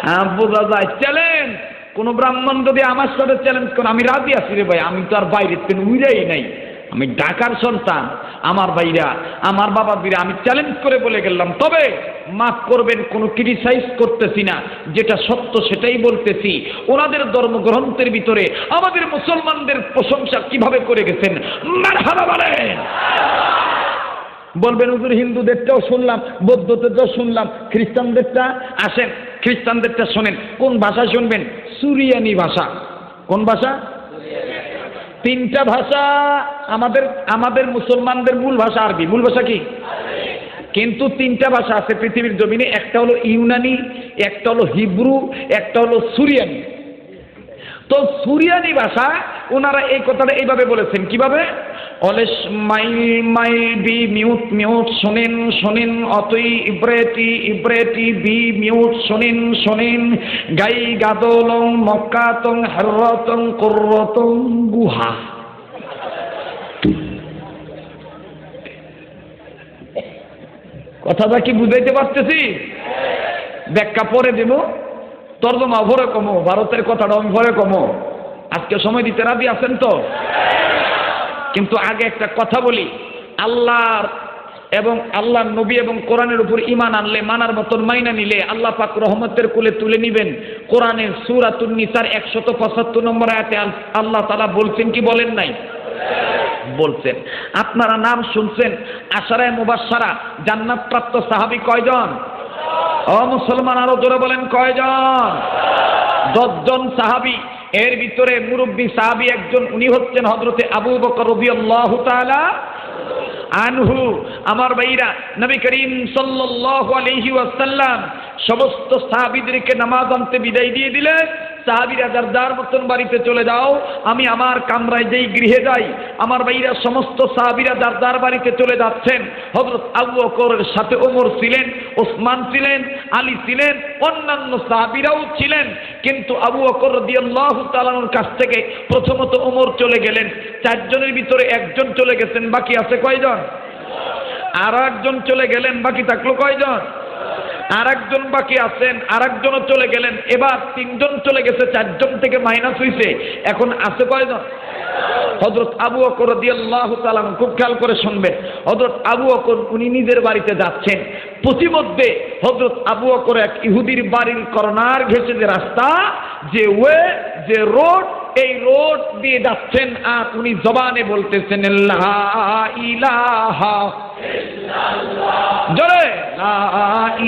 হ্যাঁ বোঝা যায়। চ্যালেঞ্জ, কোন ব্রাহ্মণ যদি আমার সাথে চ্যালেঞ্জ করে, আমি রাজি আছি রে ভাই, আমি তো আর বাইরের থেকে উড়াই নাই, আমি ঢাকার সন্তান, আমার ভাইরা আমার বাবা বীরা, আমি চ্যালেঞ্জ করে বলে গেলাম। তবে মাফ করবেন, কোনো ক্রিটিসাইজ করতেছি না, যেটা সত্য সেটাই বলতেছি। ওনাদের ধর্মগ্রন্থের ভিতরে আমাদের মুসলমানদের প্রশংসা কিভাবে করে গেছেন, মারহাবা বলেন। বলবেন হুজুর হিন্দুদেরটাও শুনলাম, বৌদ্ধদেরটাও শুনলাম, খ্রিস্টানদেরটা, আসেন খ্রিস্টানদেরটা শোনেন। কোন ভাষা শুনবেন? সুরিয়ানি ভাষা। কোন ভাষা? তিনটা ভাষা। আমাদের মুসলমানদের মূল ভাষা আরবি। মূল ভাষা কি? কিন্তু তিনটা ভাষা আছে পৃথিবীর জমিনে। একটা হলো ইউনানি, একটা হলো হিব্রু, একটা হলো সুরিয়ানি। তো সুরিয়ানি ভাষা ওনারা এই কথাটা এইভাবে বলেছেন। কিভাবে? অলেস মাইল মাইল বি মিউট মিউট শোনেন শোনেন অতই ইব্রেটি ইব্রেটি বি মিউট শোনেন শোনেন গাই গাদলং মক্কাতং হাররতং কুররতং গুহা। কথাটা কি বুঝাইতে পারতেছি? ব্যাখ্যা পরে দেব, তর্জমা ভরে কমো, ভারতের কথাটা আমি ভরে কমো। আজকে সময় দিতে রাজি আছেন তো? কিন্তু আগে একটা কথা বলি, আল্লাহর এবং আল্লাহর নবী এবং কোরআনের উপর ঈমান আনলে, মানার মতন মাইনা নিলে আল্লাহ পাক রহমতের কোলে তুলে নিবেন। কোরআনের সূরাতুন নিসার 175 নম্বর আয়াতে আল্লাহ তাআলা বলছেন কি বলেন নাই? বলছেন। আপনারা নাম শুনছেন, আশারায়ে মুবাশশারা জান্নাত প্রাপ্ত সাহাবী কয়জন? ও মুসলমান আরো জোরে বলেন কয়জন? 10 জন সাহাবী, এর ভিতরে মুরব্বী সাহাবী একজন, উনি হচ্ছেন হযরতে আবু বকর রাদিয়াল্লাহু তাআলা আনহু। আমার ভাইরা, নবী করিম সাল্লাল্লাহু আলাইহি ওয়াসাল্লাম সমস্ত সাহাবীদেরকে নামাজ আনতে বিদায় দিয়ে দিলেন। সাহাবীরা যার মতন বাড়িতে চলে যাও, আমি আমার কামরায় যেই গৃহে যাই। আমার ভাইরা, সমস্ত সাহাবীরা যার বাড়িতে চলে যাচ্ছেন। হযরত আবু বকরের সাথে ওমর ছিলেন, ওসমান ছিলেন, আলী ছিলেন, অন্যান্য সাহাবীরাও ছিলেন। কিন্তু আবু বকর রাদিয়াল্লাহু তাআলার কাছ থেকে প্রথমত ওমর চলে গেলেন। 4 জনের ভিতরে একজন চলে গেছেন, বাকি আছে কয়জন? আর একজন চলে গেলেন, বাকি থাকলো কয়জন? আর একজন বাকি আছেন, আর একজনও চলে গেলেন। এবার 3 জন চলে গেছে, 4 জন থেকে মাইনাস হইছে, এখন আছে কয়জন? হযরত আবু বকর রাদিয়াল্লাহু তাআলা, খুব খেয়াল করে শুনবেন। হযরত আবু বকর উনি নিজের বাড়িতে যাচ্ছেন, প্রতিমধ্যে হযরত আবু বকর এক ইহুদির বাড়ির কর্নার ঘেঁষে যে রাস্তা, যে রোড, এই রোড দিয়ে যাচ্ছেন, আর উনি জবানে বলতেছেন লা ইলাহা ইল্লাল্লাহ, জোরে লা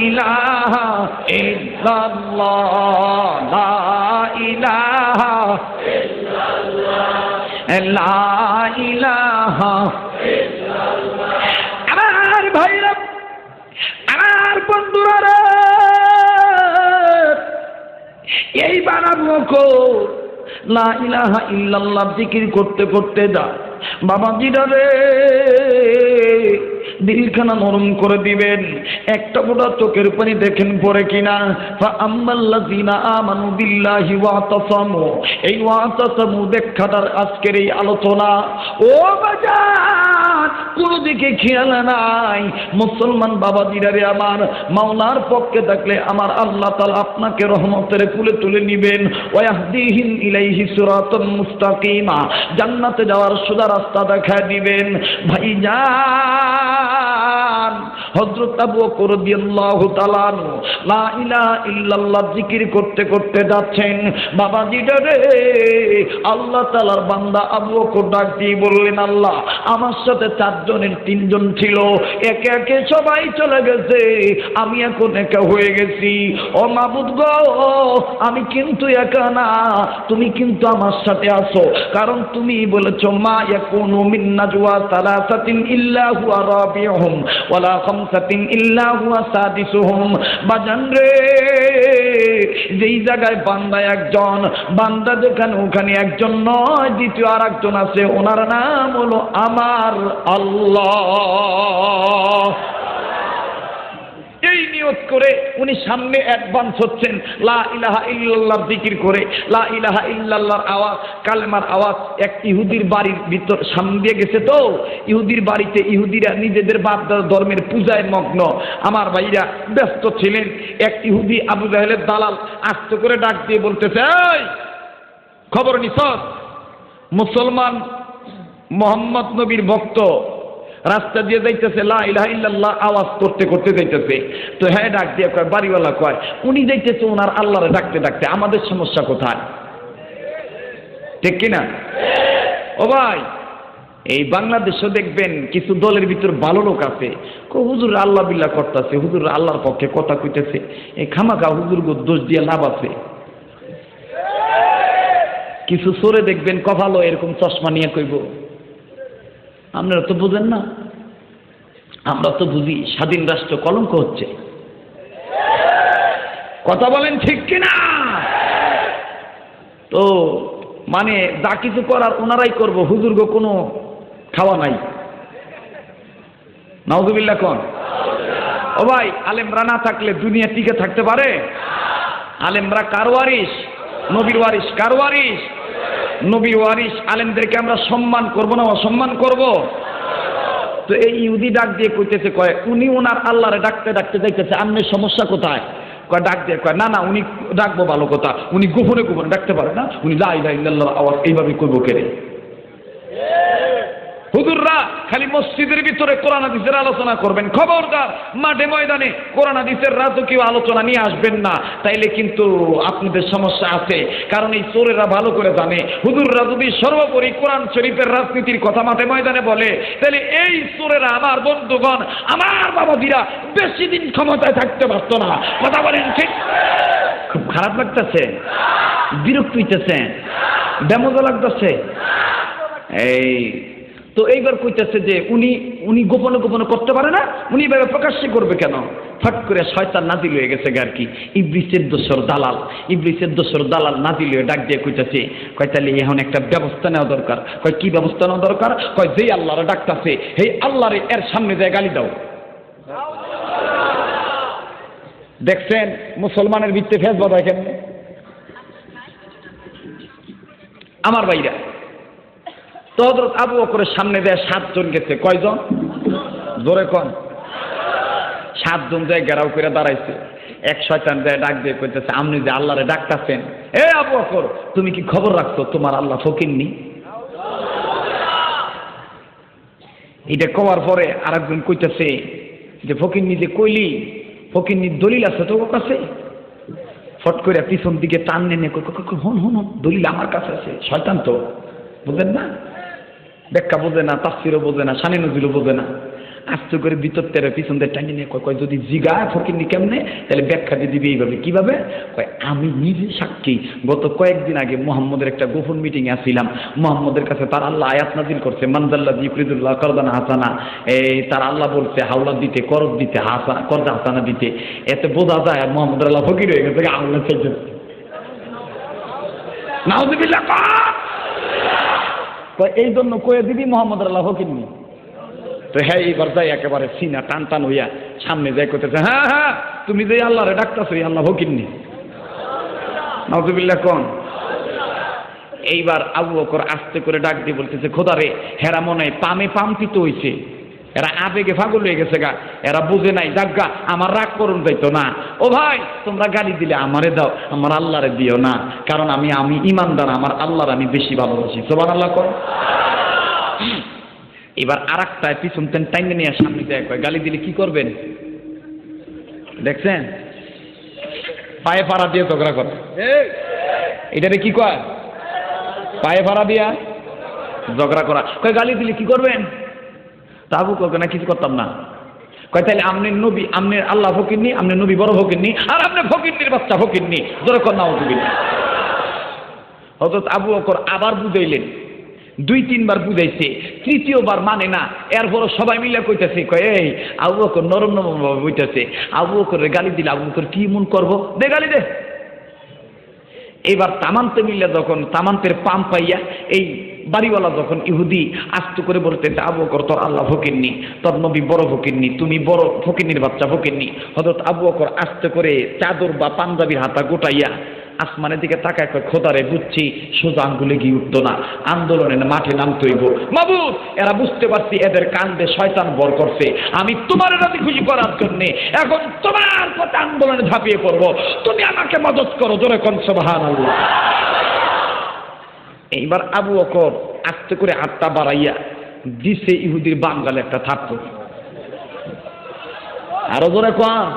ইলাহা ইল্লাল্লাহ, লা ইলাহা ইল্লাল্লাহ, লা ইলাহা ইল্লাল্লাহ। আমার ভাইরা, আমার বন্ধুরা রে, এই বানাবো কো লা ইলাহা ইল্লাল্লাহ জিকির করতে করতে যা বাবাজিরা রে, দিলখানা নরম করে দিবেন। একটা ফোঁটা চোখের পানি দেখেন পড়ে কিনা। ফাআম্মাল্লাযীনা আমানু বিল্লাহি ওয়া তাসামু, এই ওয়া তাসামু ব্যাখ্যাটার আজকের এই আলোচনা। ও বাজার, কোনো দিকে খেয়াল নাই। মুসলমান বাবাজিরা রে আমার, মাওলার পক্ষে থাকলে আমার আল্লাহ তাআলা আপনাকে রহমতের কুলে তুলে নিবেন। ওয়াহদিহিম ইলাইহি সিরাতাম মুস্তাকিমা, জান্নাতে যাওয়ার সোজা রাস্তা দেখায় দিবেন। ভাইজান, হযরত আবু বকর রাদিয়াল্লাহু তাআলা লা ইলাহা ইল্লাল্লাহ জিকির করতে করতে যাচ্ছেন। বাবাজিরা রে, আল্লাহ তাআলার বান্দা আবু বকর ডাক দিয়ে বললেন, আল্লাহ আমার সাথে 4 জনের 3 জন ছিল, একে একে সবাই চলে গেছে, আমি এখন একা হয়ে গেছি। ও মাবুদ গো, আমি কিন্তু একা না, তুমি কিন্তু আমার সাথে আছো। কারণ তুমি বলেছো মা ইয়াকুনু মিন নাজওয়া সালাসাতিন ইল্লা হুয়া রাবিউহুম ওয়ালা খামসাতিন ইল্লা হুয়া সাদিসুহুম। বাজান রে, যেই জায়গায় বান্দা একজন, বান্দা যেখানে ওখানে একজন নয়, দ্বিতীয় আর একজন আছে, ওনার নাম হলো আমার আল্লাহ। এই নিয়ত করে উনি সামনে অ্যাডভান্স হচ্ছেন, লা ইলাহা ইল্লাল্লাহর জিকির করে। লা ইলাহা ইল্লাল্লাহর আওয়াজ, কালেমার আওয়াজ এক ইহুদির বাড়ির ভিতর সামনে দিয়ে গেছে। তো ইহুদির বাড়িতে ইহুদিরা নিজেদের বাপ ধর্মের পূজায় মগ্ন। আমার ভাইরা ব্যস্ত ছিলেন। এক ইহুদি আবু জাহেলের দালাল আস্তে করে ডাক দিয়ে বলতেছে, এই খবর নিছস? মুসলমান মোহাম্মদ নবীর ভক্ত রাস্তা দিয়ে যাইতেছে, লা ইলাহা ইল্লাল্লাহ আওয়াজ করতে করতে যাইতেছে। তো হ্যাঁ, ডাক দিয়ে কয়, বাড়িওয়ালা কয়, উনি যাইতেছে ওনার আল্লাহরে ডাকতে ডাকতে, আমাদের সমস্যা কোথায়? ঠিক কিনা? ও ভাই, এই বাংলাদেশও দেখবেন কিছু দলের ভিতর ভালো লোক আছে, হুজুর আল্লাহ বিল্লাহ করতেছে, হুজুর আল্লাহর পক্ষে কথা কইতেছে, এই খামাখা হুজুর দোষ দিয়ে লাভ আছে। কিছু সরে দেখবেন কপালও এরকম চশমা নিয়ে কইব, আপনারা তো বুঝেন না, আমরা তো বুঝি। স্বাধীন রাষ্ট্র কলঙ্ক হচ্ছে, কথা বলেন ঠিক কিনা? তো মানে যা কিছু করার ওনারাই করবো, হুজুর গো কোনো খাওয়া নাই। নাউজুবিল্লাহ কোন? ও ভাই, আলেমরা না থাকলে দুনিয়া টিকে থাকতে পারে? আলেমরা কার ওয়ারিস? নবীর ওয়ারিস। কার ওয়ারিস? নবীর ওয়ারিস। আলেমদেরকে আমরা সম্মান করব না অসম্মান করব? তো এই ইহুদি ডাক দিয়ে কইতেছে, কয় উনি ওনার আল্লাহরে ডাকতে ডাকতে যাইতেছে, আপনার সমস্যা কোথায়? কয় ডাক দিয়ে কয়, না না উনি ডাকবো ভালো কথা, উনি গোপনে গোপনে ডাকতে পারে না, উনি লা ইলাহা ইল্লাল্লাহ আওয়াজ এইভাবে করবো কেড়ে। হুজুররা খালি মসজিদের ভিতরে কোরআন হাদিসের আলোচনা করবেন, খবরদার মাঠে ময়দানে কোরআন হাদিসের রাজকীয় আলোচনা নিয়ে আসবেন না, তাইলে কিন্তু আপনাদের সমস্যা আছে। কারণ এই চোরেরা ভালো করে জানে, হুজুররা যদি সর্বোপরি কোরআন শরীফের রাজনীতির কথা মাঠে ময়দানে বলে, তাহলে এই চোরেরা, আমার বন্ধুগণ, আমার বাবাজিরা বেশি দিন ক্ষমতায় থাকতে পারতো না। কথা বলেন ঠিক? খুব খারাপ লাগতেছে। বিরক্ত হইতেছেন? বেমজা লাগতেছে? এই তো এইবার কইতেছে যে উনি উনি গোপনে গোপনে করতে পারে না, উনি এভাবে প্রকাশ্যে করবে কেন? ফট করে শয়তান নাজিল হয়ে গেছে আর কি, ইবলিসের দোসর দালাল, ইবলিসের দোসর দালাল নাজিল হয়ে ডাক দিয়ে কইতেছে, কয় তাহলে এখন একটা ব্যবস্থা নেওয়া দরকার। কয় কি ব্যবস্থা নেওয়া দরকার? কয় যেই আল্লাহরে ডাকতেছে এই আল্লাহরে এর সামনে যায় গালি দাও। দেখছেন মুসলমানের ভিত্তে ফেস বাঁধায় কেন? আমার ভাইরা, তো হযরত আবু বকরের সামনে দেয় 7 জন গেছে। কয়জন? জোরে কোন? 7 জন যায় ঘেরাও করে দাঁড়াইছে। এক শয়তান যায় ডাক দিয়ে কইতেছে, আপনি যে আল্লাহরে ডাকতেছেন, এ আবু বকর তুমি কি খবর রাখছো তোমার আল্লাহ ফকিরনি? এটা কওয়ার পরে আরেকজন কইতেছে যে ফকিরনি যে কইলি, ফকিরনির দলিল আছে তোর কাছে? ফট করে পিছন দিকে টান নেনে হন হন দলিল আমার কাছে আছে। শয়তান তো বুঝেন না, ব্যাখ্যা বোঝে না, তাফসিরও বোঝে না, শানে নজরুলও বোঝে না। আস্তে করে ভিতর তেরে পিছন দিয়ে টানি নিয়ে কয় যদি জিগায় ফকিরনি কেমনে, তাহলে ব্যাখ্যা দিয়ে দিবি এইভাবে। কিভাবে? কয় আমি নিজে সাক্ষী, গত কয়েকদিন আগে মুহাম্মদের একটা গোপন মিটিং এ আসছিলাম। মুহাম্মদের কাছে তার আল্লাহ আয়াত নাজিল করছে, মানজাল্লাযী ইউকরিদুল্লাহ করদান হাসানা। এই তার আল্লাহ বলছে হাওলা দিতে, করজ দিতে, করজা হাসানা দিতে। এতে বোঝা যায় আর মুহাম্মদের আল্লাহ ফকির হয়ে গেছে। আল্লাহ চাইছে নাউযুবিল্লাহ। এই জন্য কয়ে দিবি মুহাম্মদ আল্লাহ ফকিরনি। তো হ্যাঁ এইবার যাই একেবারে সিনা টান টান হইয়া সামনে যাই করতেছে, হ্যাঁ হ্যাঁ তুমি যে আল্লাহরে ডাকতেছো আল্লাহ ফকিরনি। নাউযুবিল্লাহ কোন? এইবার আবু বকর আস্তে করে ডাক দিয়ে বলতেছে, খোদা রে, হেরা মনে হয় পামে পাম্পিত হইছে, এরা আবেগে পাগল হয়ে গেছে গা, এরা বুঝে নাই। যাজ্ঞা আমার রাগ করুন যাইতো না। ও ভাই তোমরা গালি দিলে আমারে দাও, আমার আল্লাহরে দিও না, কারণ আমি ইমানদার, আমার আল্লাহর আমি বেশি ভালোবাসি। সুবহানাল্লাহ কর। এবার আরেকটায় পিছন তেন টাইনে নিয়ে সামনে দেয়, কয় গালি দিলে কি করবেন? দেখছেন পায়ে পাড়া দিয়ে ঝগড়া করে, এটারে কি কয়? পায়ে পাড়া দিয়া ঝগড়া করা। কয় গালি দিলে কি করবেন? তাবু কবে না কিছু করতাম না। কয় তাহলে আমনের নবী, আমনের আল্লাহ ফকিরনি, আমনের নবী বড় ফকিরনি, আর আপনার ফকিরনির বাচ্চা ফকিরনি। জোরে কর নাউযুবিল্লাহ। হযরত আবু বকর আবার বুঝাইলেন, 2-3 বার বুঝাইছে, তৃতীয়বার মানে না। এরপর সবাই মিলে কইতেছে, কয় এই আবু বকর নরম নরম ভাবে বইতেছে, আবু বকরের গালি দিলে আবু বকর কি মন করবো, দে গালি দে। এবার তামান্তে মিলে যখন তামান্তের পাম পাইয়া এই বাড়িওয়ালা যখন ইহুদি আস্তে করে বলতেছে, আবু বকর তোর আল্লাহ ফকিরনি, তোর নবী বড় ফকিরনি, তুমি বড় ফকিরনির বাচ্চা ফকিরনি। হযরত আবু বকর আস্তে করে চাদর বা পাঞ্জাবির হাতা গোটাইয়া আসমানের দিকে তাকায় কয়, খোদারে বুঝছি সোজা আঙ্গুলে গিয়ে উঠতো না, আন্দোলনের মাঠে নামতে হইব। মাবুদ এরা বুঝতে পারছি এদের কান্দে শয়তান বর করছে, আমি তোমার রাজি খুশি করার জন্যে এখন তোমার পথে আন্দোলনে ঝাঁপিয়ে পড়বো, তুমি আমাকে মদত করো। জোরে কোন সুবহানাল্লাহ। এইবার আবু বকর আস্তে করে হাতটা বাড়াইয়া দিছে ইহুদির বাম গালে একটা থাপ্পড়। আরো জোরে কোন?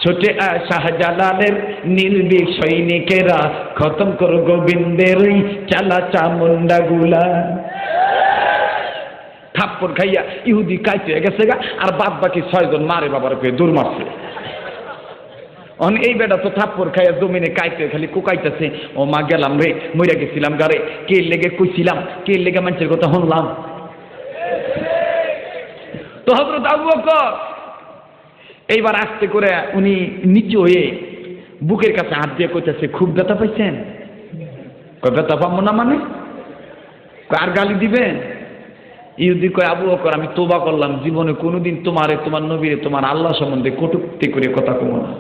ছোটে শাহজালালের নির্ভীক সৈনিকেরা খতম করো গোবিন্দের ওই চালা চামুন্ডা গুলা। থাপ্পড় খাইয়া ইহুদি কাইতে গেছে গা, আর বাদ বাকি 6 জন মারে বাবার পেয়ে দূর মারছে। এই বেটা তো থাপ্পড় খাইয়া জমিনে কাইতে খালি কোকাইতেছে, ও মা গেলাম রে, মইরা গেছিলাম গারে, কে লেগে কইছিলাম, কে লেগে মানুষের কথা শুনলাম। তো হযরত আবু বকর এইবার আস্তে করে উনি নিচু হয়ে বুকের কাছে হাত দিয়ে কইতেছে, খুব ব্যথা পাইছেন? কয় ব্যথা পাবো না মানে? কার গালি দিবেন? ইহুদি কয়, আবু বকর আমি তওবা করলাম, জীবনে কোনোদিন তোমারে, তোমার নবীরে, তোমার আল্লাহ সম্বন্ধে কটূক্তি করে কথা কমো না।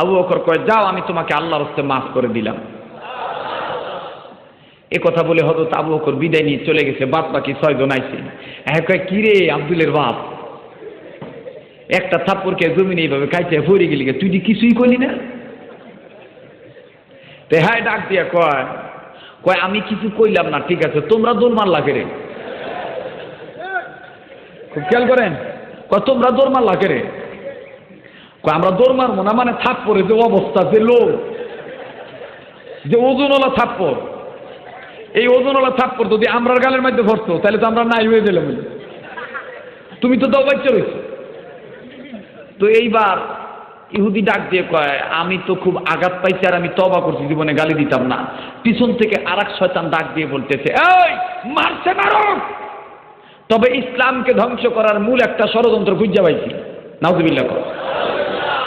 আবু বকর কয়, যাও আমি তোমাকে আল্লাহর হস্তে মাফ করে দিলাম। এ কথা বলে হযরত আবু বকর বিদায় নিয়ে চলে গেছে। বাদ বাকি 6 জন আইছে। কয় কি রে আব্দুলের বাপ, একটা থাপ্পড়কে জমিনে এইভাবে খাইতে পড়ে গেলি, তুই কি কিছুই কইলি না? তে হ্যাঁ ডাক দিয়া কয়, কয় আমি কিছু কইলাম না, ঠিক আছে, তোমরা দৌড় মারলা কে রে? খুব খেয়াল করেন, কয় তোমরা দৌড় মারলা কে রে? কয় আমরা দৌড় মারবো না মানে থাপ্পড়ে যে অবস্থা, যে লোক, যে ওজনওয়ালা থাপ্পড়, এই ওজনওয়ালা থাপ্পড় যদি আমরার গালের মধ্যে ভরতো তাহলে তো আমরা নাই হয়ে গেলাম। তুমি তো দাও বাচ্চা রয়েছে। তো এইবার ইহুদি ডাক দিয়ে কয়, আমি তো খুব আঘাত পাইছি আর আমি তওবা করছি, জীবনে গালি দিতাম না। পিছন থেকে আরেক শয়তান ডাক দিয়ে বলতেছে, এই মারছে মারো, তবে ইসলামকে ধ্বংস করার মূল একটা ষড়যন্ত্র খুঁজে পাইছি। নাউজুবিল্লাহ।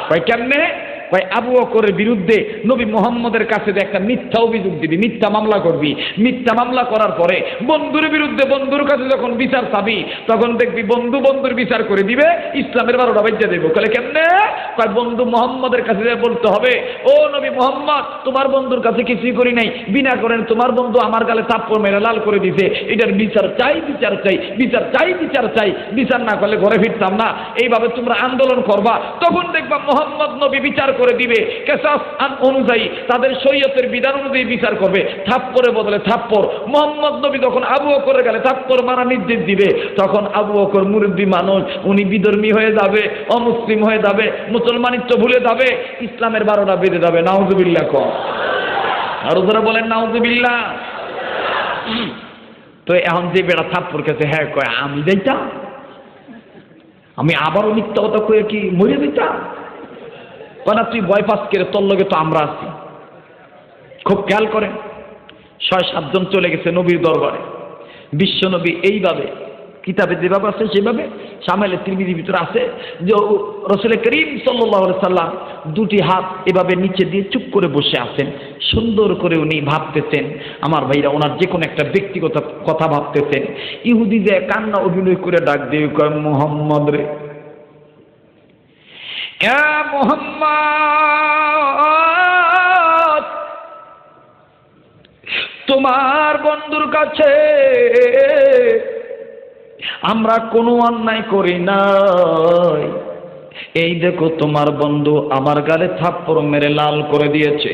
কয় কেমনে? ভাই আবু বকরের বিরুদ্ধে নবী মুহাম্মদের কাছে একটা মিথ্যা অভিযোগ দিবি, মিথ্যা মামলা করবি। মিথ্যা মামলা করার পরে বন্ধুর বিরুদ্ধে বন্ধুর কাছে যখন বিচার চাবি, তখন দেখবি বন্ধু বন্ধুর বিচার করে দিবে, ইসলামের 12টা বাজ্যা দেবো। কলে কেমনে? কয় বন্ধু মুহাম্মদের কাছে বলতে হবে, ও নবী মুহাম্মদ, তোমার বন্ধুর কাছে কিছুই করি নাই, বিনা করেন তোমার বন্ধু আমার গালে থাপ্পড় মেরে লাল করে দিছে, এটার বিচার চাই, বিচার চাই, বিচার চাই, বিচার চাই, বিচার না করলে ঘরে ফিরতাম না। এইভাবে তোমরা আন্দোলন করবা, তখন দেখবা মুহাম্মদ নবী বিচার করে দিবে, কিসাস অনুযায়ী তাদের শরীয়তের বিধান অনুযায়ী বিচার করবে, থাপ্পড়ের বদলে থাপ্পড়। মুহাম্মদ নবী যখন আবু বকরের গালে থাপ্পড় মারা নির্দেশ দিবে, তখন আবু বকর মুরব্বী মানুষ, উনি বিধর্মী হয়ে যাবে, অমুসলিম হয়ে যাবে, মুসলমানিত্ব ভুলে যাবে, ইসলামের 12টা বেঁধে যাবে। নাউজুবিল্লাহ কম আরো ধরে বলেন নাউজুবিল্লাহ। তো এখন যে বেড়া থাপ্পড় খেতে, হ্যাঁ কয় আমি যাইতাম, আমি আবারও মিথ্যা কথা কয়ে কি মরে দিতাম? না, তুই ভয় পাস করে, তোর লগে তো আমরা আছি। খুব খেয়াল করেন, 6-7 জন চলে গেছে নবীর দরবারে। বিশ্ব নবী এইভাবে কিতাবে যেভাবে আছে সেভাবে, শামিল তিরমিজির ভিতরে আছে যে রাসূল করিম সাল্লাল্লাহু আলাইহি সাল্লাম 2টি হাত এভাবে নিচে দিয়ে চুপ করে বসে আছেন, সুন্দর করে উনি ভাবতেছেন। আমার ভাইরা, ওনার যে কোনো একটা ব্যক্তিগত কথা ভাবতেছেন। ইহুদি যে কান্না অভিনয় করে ডাক দিয়ে কয়, মুহাম্মদ রে, মুহাম্মদ, তোমার বন্ধুর কাছে আমরা কোনো অন্যায় করি নাই, এই দেখো তোমার বন্ধু আমার গালে থাপ্পড় মেরে লাল করে দিয়েছে,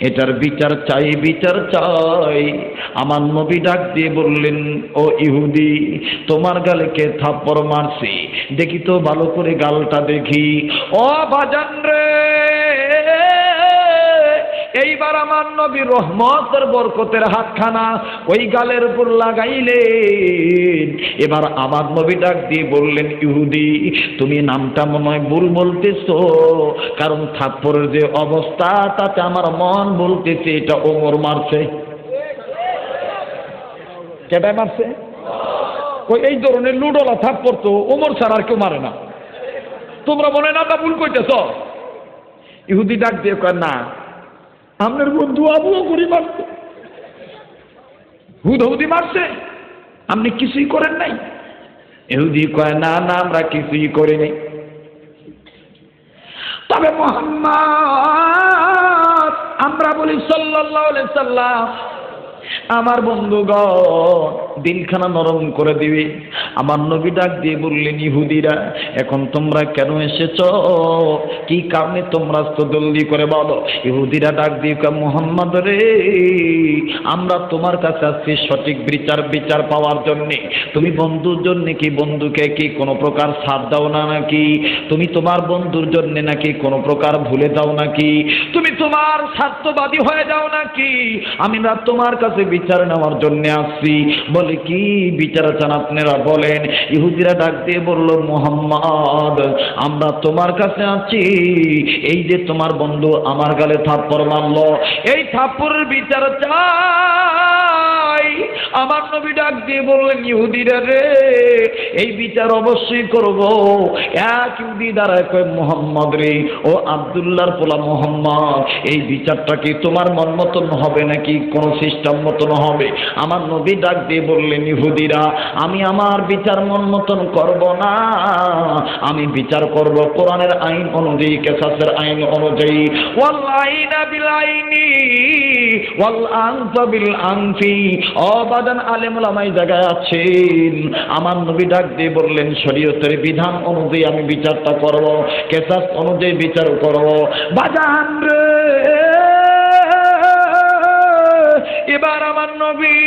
এটার বিচার চাই, বিচার চাই। আমার নবী ডাক দিয়ে বললেন, ও ইহুদি, তোমার গালে কে থাপ্পড় মারছে? দেখি তো ভালো করে গালটা দেখি। ও বাজান রে, এইবার আমার নবী রহমতের বরকতের হাতখানা ওই গালের উপর লাগাইলেন। এবার আমার নবী ডাক দিয়ে বললেন, ইহুদি, তুমি নামটা মনে হয় ভুল বলতেছো, কারণ থাপ্পড়ের যে অবস্থা তাতে আমার মন বলতেছে এটা ওমর মারছে। কেটাই মারছে? ওই এই ধরনের লুডলা থাপ্পড় তো ওমর ছাড়া আর কেউ মারে না। তোমরা মনে না ভুল কইতেছ? ইহুদি ডাক দিয়ে কয়, না, আপনার বন্ধু আবু বকর মারছে, হুদহুদি মারছে, আপনি কিছুই করেন নাই। ইহুদি কয়, না না, আমরা কিছুই করি নাই। তবে মুহাম্মদ, আমরা বলি সাল্লাল্লাহু আলাইহি সাল্লাম, আমার বন্ধুগণ দিলখানা নরম করে দিবে। আমার নবী ডাক দিয়ে বললেন, ইহুদিরা, এখন তোমরা কেন এসেছো? কি কারণে তোমরা তো জলদি করে বলো। ইহুদিরা ডাক দিয়ে কয়, মুহাম্মদ রে, আমরা তোমার কাছে আসছি সঠিক বিচার পাওয়ার জন্যে। তুমি বন্ধুর জন্য কি বন্ধুকে কি কোনো প্রকার ছাড় দাও না নাকি? তুমি তোমার বন্ধুর জন্য নাকি কোনো প্রকার ভুলে যাও নাকি? তুমি তোমার স্বার্থবাদী হয়ে যাও নাকি? আমরা তোমার কাছে বিচার নেওয়ার জন্য আসছি। বলে, কি বিচার চান আপনারা বলেন? ইহুদিরা ডাক দিয়ে বলল, মুহাম্মদ, আমরা তোমার কাছে আছি, এই যে তোমার বন্ধু আমার গালে থাপ্পড় মারলো, এই থাপ্পড়ের বিচার চাই। আমার নবী ডাক দিয়ে বললেন, ইহুদিরা রে, এই বিচার অবশ্যই করব। এক ইহুদি দাঁড়ায় কয়, মুহাম্মদ রে, ও আব্দুল্লাহর পোলা মুহাম্মদ, এই বিচারটা কি তোমার মন মতন হবে নাকি কোন সিস্টেম মতন হবে? আমার নবী ডাক দিয়ে বললেন, ইহুদিরা, আমি আমার বিচার মন মতন করব না, আমি বিচার করব কোরআনের আইন অনুযায়ী, কিসাসের আইন অনুযায়ী। ওয়াল আইনা বিল আইনি ওয়াল আনফা বিল আনফি। অবাদান আলেম ওলামাই জায়গায় আছেন। আমার নবী ডাক দিয়ে বললেন, শরীয়তের বিধান অনুযায়ী আমি বিচারটা করব, কিসাস অনুযায়ী বিচার করব। বাজান রে, এবার আমার নবী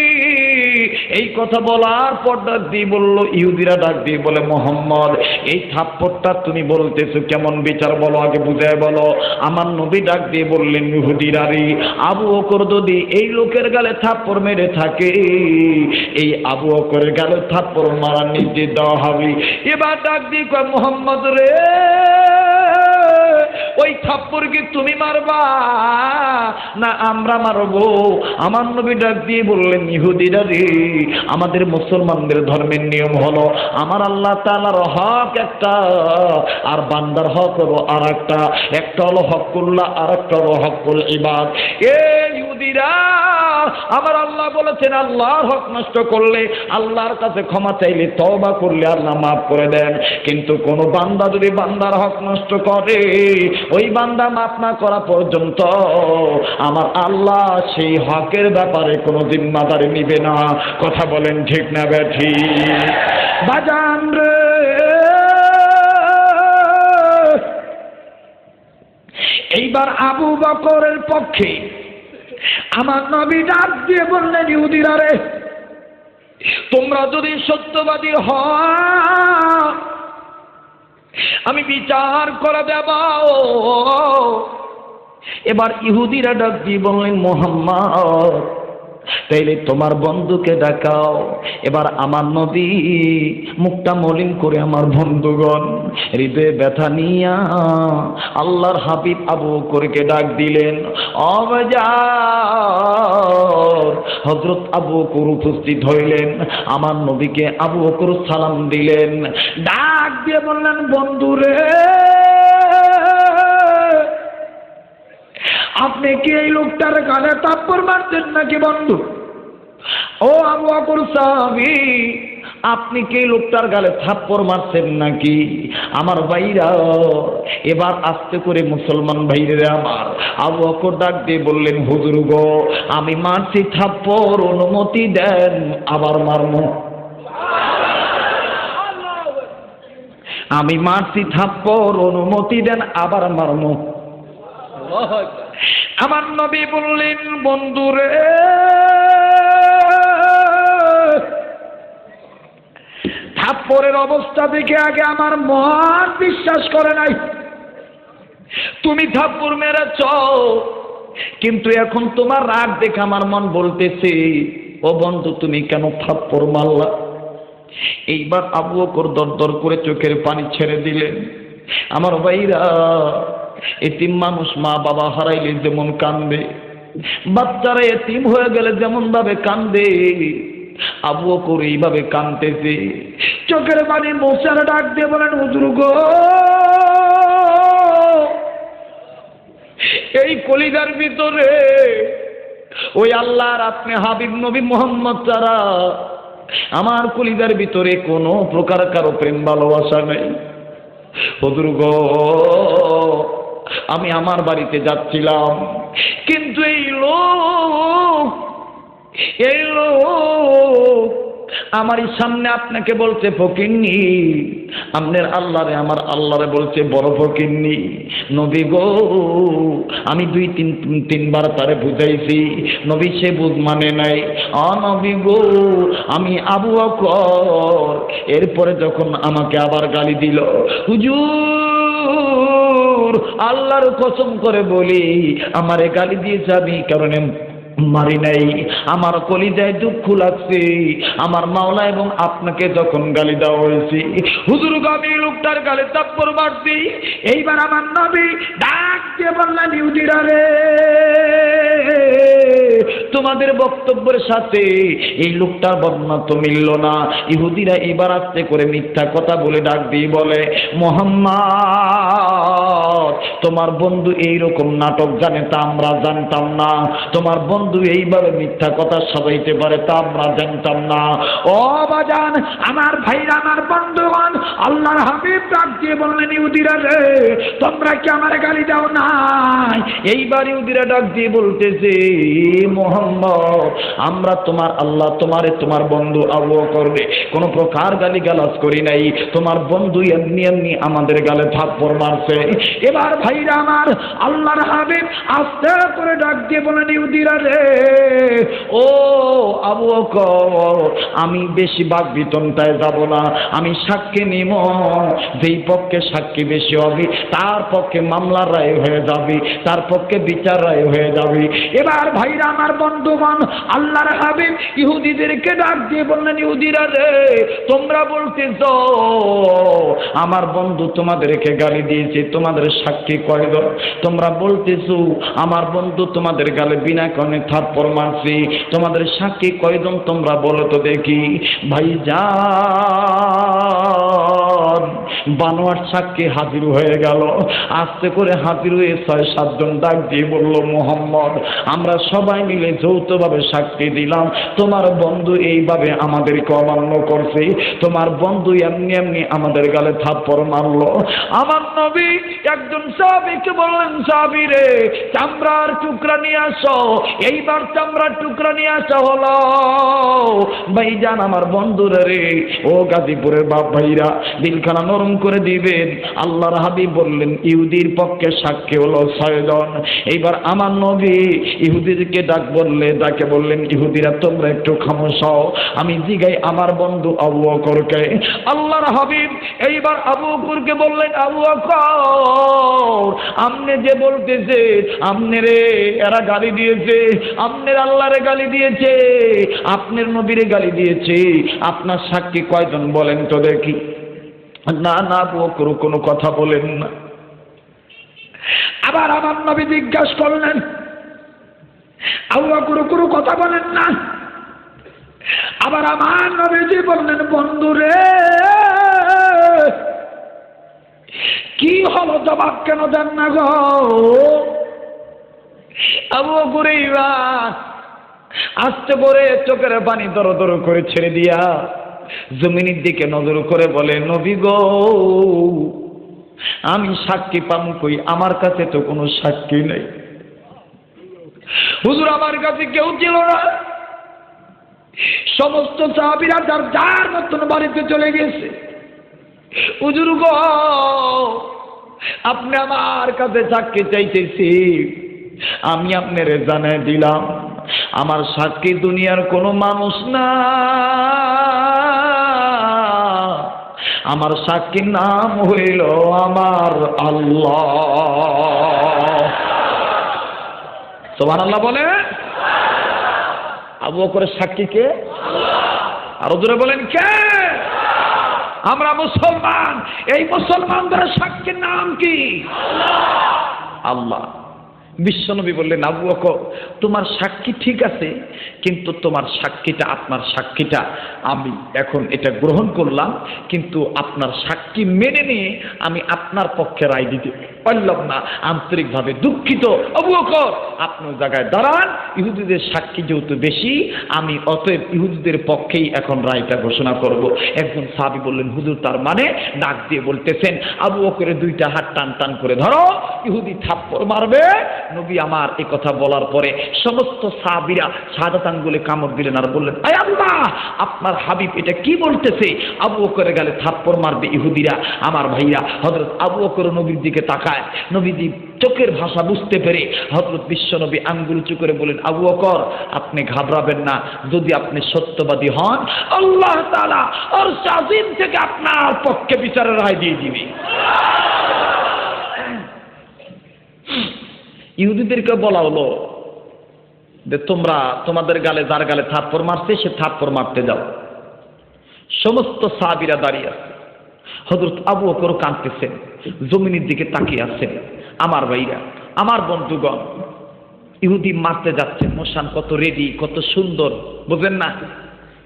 এই কথা বলার পর ডাক দিয়ে বলল, ইহুদিরা ডাক দিয়ে বলে, মুহাম্মদ, এই থাপ্পড়টা তুমি বলতেছো কেমন বিচার বলো, আগে বুঝায় বলো। আমার নবী ডাক দিয়ে বললেন, ইহুদিরা রে, আবু বকর যদি এই লোকের গালে থাপ্পড় মেরে থাকে, এই আবু বকরের গালে থাপ্পড় মারার নির্দেশ দেওয়া হবে। এবার ডাক দিয়ে কয়, মুহাম্মদ রে, ওই থাপ্পড় কি তুমি মারবা না আমরা মারবো? আমার নবী ডাক দিয়ে বললেন, ইহুদিরা রে, আমাদের মুসলমানদের ধর্মের নিয়ম হলো আমার আল্লাহ তাআলার হক একটা আর বান্দার হক হলো আর একটা। একটা হলো হকুল্লাহ আর একটা হলো হকুল ইবাদ। ইহুদিরা, আমার আল্লাহ বলেছেন আল্লাহর হক নষ্ট করলে, আল্লাহর কাছে ক্ষমা চাইলে, তওবা করলে আল্লাহ মাফ করে দেন। কিন্তু কোন বান্দা যদি বান্দার হক নষ্ট করে, ওই বান্দা মাফ না করা পর্যন্ত আমার আল্লাহ সেই হকের ব্যাপারে কোনো জিম্মাদারি নিবে না। কথা বলেন ঠিক না বেঠি? বাজান রে, এইবার আবু বকরের পক্ষে আমার নবী ডাক দিয়ে বললেন, ইহুদিরা রে, তোমরা যদি সত্যবাদী হও আমি বিচার করে দেব। এবার ইহুদিরা ডাক দিয়ে বললেন, মুহাম্মদ, তাইলে তোমার বন্ধুকে ডাকাও। এবার আমার নবী মুখটা মলিন করে আমার বন্ধুগণ হৃদয়ে ব্যথা নিয়া আল্লাহর হাবিব আবু বকরকে ডাক দিলেন। হযরত আবু বকর উপস্থিত হইলেন, আমার নবীকে আবু বকর সালাম দিলেন, ডাক দিয়ে বললেন, বন্ধুরে, আপনি কি এই লোকটার গালে থাপ্পড় মারছেন নাকি বন্ধু? ও আবু বকর সাহাবী, আপনি কি এই লোকটার গালে থাপ্পড় মারছেন নাকি? আমার ভাইরা, এবার আস্তে করে মুসলমান ভাইরা আমার, আবু বকর ডাক দিয়ে বললেন, হুজুর গো, আমি মারছি থাপ্পড়, অনুমতি দেন আবার মারমু। আমি মারছি থাপ্পড়, অনুমতি দেন আবার মারমু। আমার নবী বললেন, বন্ধুরে, থাপ্পড়ের অবস্থা দেখে আগে আমার মন বিশ্বাস করে নাই। তুমি থাপ্পড় মেরেছ, কিন্তু এখন তোমার রাগ দেখে আমার মন বলতেছে, ও বন্ধু, তুমি কেন থাপ্পড় মারলা? এইবার আবু বকর দরদর করে চোখের পানি ছেড়ে দিলেন। আমার ভাইরা, এতিম মানুষ মা বাবা হারাইলে যেমন কান্দে, বাচ্চারা এতিম হয়ে গেলে যেমন ভাবে কান্দে, আবু বকর এইভাবে কাঁদতেছে। চোখের পানি মোছার ডাক দিয়ে বলেন, হুজুর গো, এই কলিজার ভিতরে ওই আল্লাহর আপনি হাবিব নবী মুহাম্মদ ছাড়া আমার কলিজার ভিতরে কোনো প্রকার কারো প্রেম ভালোবাসা নেই। হুজুর গো, আমি আমার বাড়িতে যাচ্ছিলাম, কিন্তু এই লোক আমার সামনে আপনাকে বলছে ফকিন্নি, আপনার আল্লাহরে আমার আল্লাহরে বলছে বড় ফকিন্নি। নবী গো, আমি তিনবার তারে বুঝাইছি, নবী সে বুঝ মানে নাই। নবী গো, আমি আবু বকর, এরপরে যখন আমাকে আবার গালি দিল, হুজুর আল্লাহর কসম করে বলি, আমারে গালি দিয়ে যাবি কারণে মারি নাই, আমার কলিজায় দুঃখ লাগছে আমার মাওলা এবং আপনাকে যখন গালি দেওয়া হয়েছে। হুজুর আমি লোকটার গালে থাপ্পড় মারছি। এইবার আমার নবী ডাক দিয়ে বললেন, ইহুদিরা রে, তোমাদের বক্তব্যের সাথে এই লোকটার বর্ণনা তো মিলল না। ইহুদিরা এবার আস্তে করে মিথ্যা কথা বলে ডাক দিয়ে বলে, মুহাম্মদ, তোমার বন্ধু এইরকম নাটক জানে তা আমরা জানতাম না, তোমার বন্ধু এইভাবে মিথ্যা কথা সাজাইতে পারে তা আমরা জানতাম না। ও বাজান, আমার ভাইরা, আমার বন্ধুগণ, আল্লাহর হাবিব ডাক দিয়ে বললেন, ইহুদিরা রে, তোমরা কি আমার গালি দাও নাই? এইবার ইহুদিরা ডাক দিয়ে বলতেছে, মুহাম্মদ, আমরা তোমার আল্লাহ তোমারে তোমার বন্ধু আবু বকর কোনো প্রকার গালি গালাজ করি নাই, তোমার বন্ধু এমনি এমনি আমাদের গালে থাপ্পড় মারছে। এবার ভাইরা আমার, আল্লাহর হাবিব আস্তে করে ডাক দিয়ে বলেন, ইহুদিরা রে, ও আবু বকর, আমি বেশি বাক বিতন্ডায় যাব না, আমি সাক্ষী নিব, যেই পক্ষে সাক্ষী বেশি হবে তার পক্ষে মামলার রায় হয়ে যাবে, তার পক্ষে বিচার রায় হয়ে যাবে। এবার ভাইরা আমার, বন্ধু বন্ধুগণ, আল্লাহর হাবিব ইহুদিদেরকে ডাক দিয়ে বললেন, ইহুদিরা রে, তোমরা বলতেছো আমার বন্ধু তোমাদেরকে গালি দিয়েছে, তোমাদের সাক্ষী কয়জন? তোমরা বলতেছো আমার বন্ধু তোমাদের গালে বিনা কারণে থাপ্পড় মারছে, তোমাদের সাক্ষী কয়জন তোমরা বলো তো দেখি। ভাইজান, বানোয়ার সাক্ষী হাজির হয়ে গেল। আস্তে করে হাজির হয়ে ৬-৭ জন ডাক দিয়ে বলল, মুহাম্মদ, আমরা সবাই মিলে যৌথভাবে সাক্ষী দিলাম তোমার বন্ধু এইভাবে আমাদেরকে অমান্য করছে, তোমার বন্ধু এমনি এমনি আমাদের গালে থাপ্পড় মারলো। আমার নবী একজন সাহাবীকে বললেন, সাহাবী রে, চামড়ার টুকরা নিয়ে আসো। এইবার চামড়ার টুকরা নিয়ে আসা হলো। ভাইজান, আমার বন্ধুরা রে, ও গাজীপুরের বাপ ভাইরা, দিলখানা নরম করে দিবেন। আল্লাহর হাবিব বললেন ইহুদির পক্ষে সাক্ষী হলো ৬ জন। এইবার আমার নবী ইহুদিদেরকে ডাকে বললেন, ইহুদিরা তোমরা একটু খামোশ হও, আমি জিগাই আমার বন্ধু আবু বকরকে। আল্লাহর হাবিব এইবার আবু বকরকে বললেন, আবু বকর, আপনি যে বলতেছে আপনি রে এরা গালি দিয়েছে, আপনার আল্লাহরে গালি দিয়েছে, আপনার নবীরে গালি দিয়েছে, আপনার সাক্ষী কয়জন বলেন তো দেখি। না না, আবু বকর কোনো কথা বলেন না। আবার আমার নবী জিজ্ঞাসা করলেন, আবু বকর কোনো কথা বলেন না। আবার আমার নবীজি বললেন, বন্ধুরে কি হলো, জবাব কেন দেন না গো? আবু বকর এইবার আস্তে করে চোখের পানি দর দর করে ছেড়ে দিয়া জমিনের দিকে নজর করে বলে, নবী গো, আমি সাক্ষী পাবো কই? আমার কাছে তো কোনো সাক্ষী নেই। হুজুর, আমার কাছে কেউ ছিল না। সমস্ত সাহাবীরা যার যার মতন বাড়িতে চলে গেছে। হুজুর গো, আপনি আমার কাছে সাক্ষী চাইতেছি, আমি আপনার জানাই দিলাম আমার সাক্ষী দুনিয়ার কোনো মানুষ না, আমার সাক্ষীর নাম হইল আমার আল্লাহ। সুবহানাল্লাহ বলে। আবু বকরের সাক্ষী কে? আরো জোরে বলেন কে? আমরা মুসলমান। এই মুসলমানদের সাক্ষীর নাম কি? আল্লাহ। বিশ্বনবী বললেন, আবু বকর, তোমার সাক্ষী ঠিক আছে, কিন্তু তোমার সাক্ষীটা, আপনার সাক্ষীটা আমি এখন এটা গ্রহণ করলাম, কিন্তু আপনার সাক্ষী মেনে নিয়ে আমি আপনার পক্ষে রায় দিতে পারলাম না, আন্তরিকভাবে দুঃখিত। আবু বকর, আপনার জায়গায় দাঁড়ান, ইহুদিদের সাক্ষী যেহেতু বেশি, আমি অতএব ইহুদিদের পক্ষেই এখন রায়টা ঘোষণা করব। একজন সাহাবী বললেন, হুজুর, তার মানে? ডাক দিয়ে বলতেছেন, আবু বকরের 2টা হাত টান টান করে ধরো, ইহুদি থাপ্পড় মারবে। নবী আমার এই কথা বলার পরে সমস্ত সাহাবীরা শাহাদাত আঙ্গুলে কামড় দিলেন আর বললেন, আয় আল্লাহ, আপনার হাবিব এটা কি বলতেছে? আবু বকরের গালে থাপ্পড় মারবে ইহুদিরা। আমার ভাইরা, হযরত আবু বকর নবীর দিকে তাকায়, নবীজি চোখের ভাষা বুঝতে পেরে হযরত বিশ্বনবী আঙ্গুল উঁচু করে বলেন, আবু বকর, আপনি ঘাবড়াবেন না, যদি আপনি সত্যবাদী হন, আল্লাহ তাআলা আরশ আজিম থেকে আপনার পক্ষে বিচারের রায় দিয়ে দিবে। ইহুদিদেরকে বলা হলো যে তোমরা তোমাদের গালে যার গালে থাপ্পড় মারছে সে থাপ্পড় মারতে যাও। সমস্ত সাহাবীরা দাঁড়িয়ে আছে, হযরত আবু বকর কাঁদতেছেন, জমিনের দিকে তাকিয়ে আছেন। আমার ভাইরা, আমার বন্ধুগণ, ইহুদি মারতে যাচ্ছে, মোশান কত রেডি, কত সুন্দর, বুঝেন না?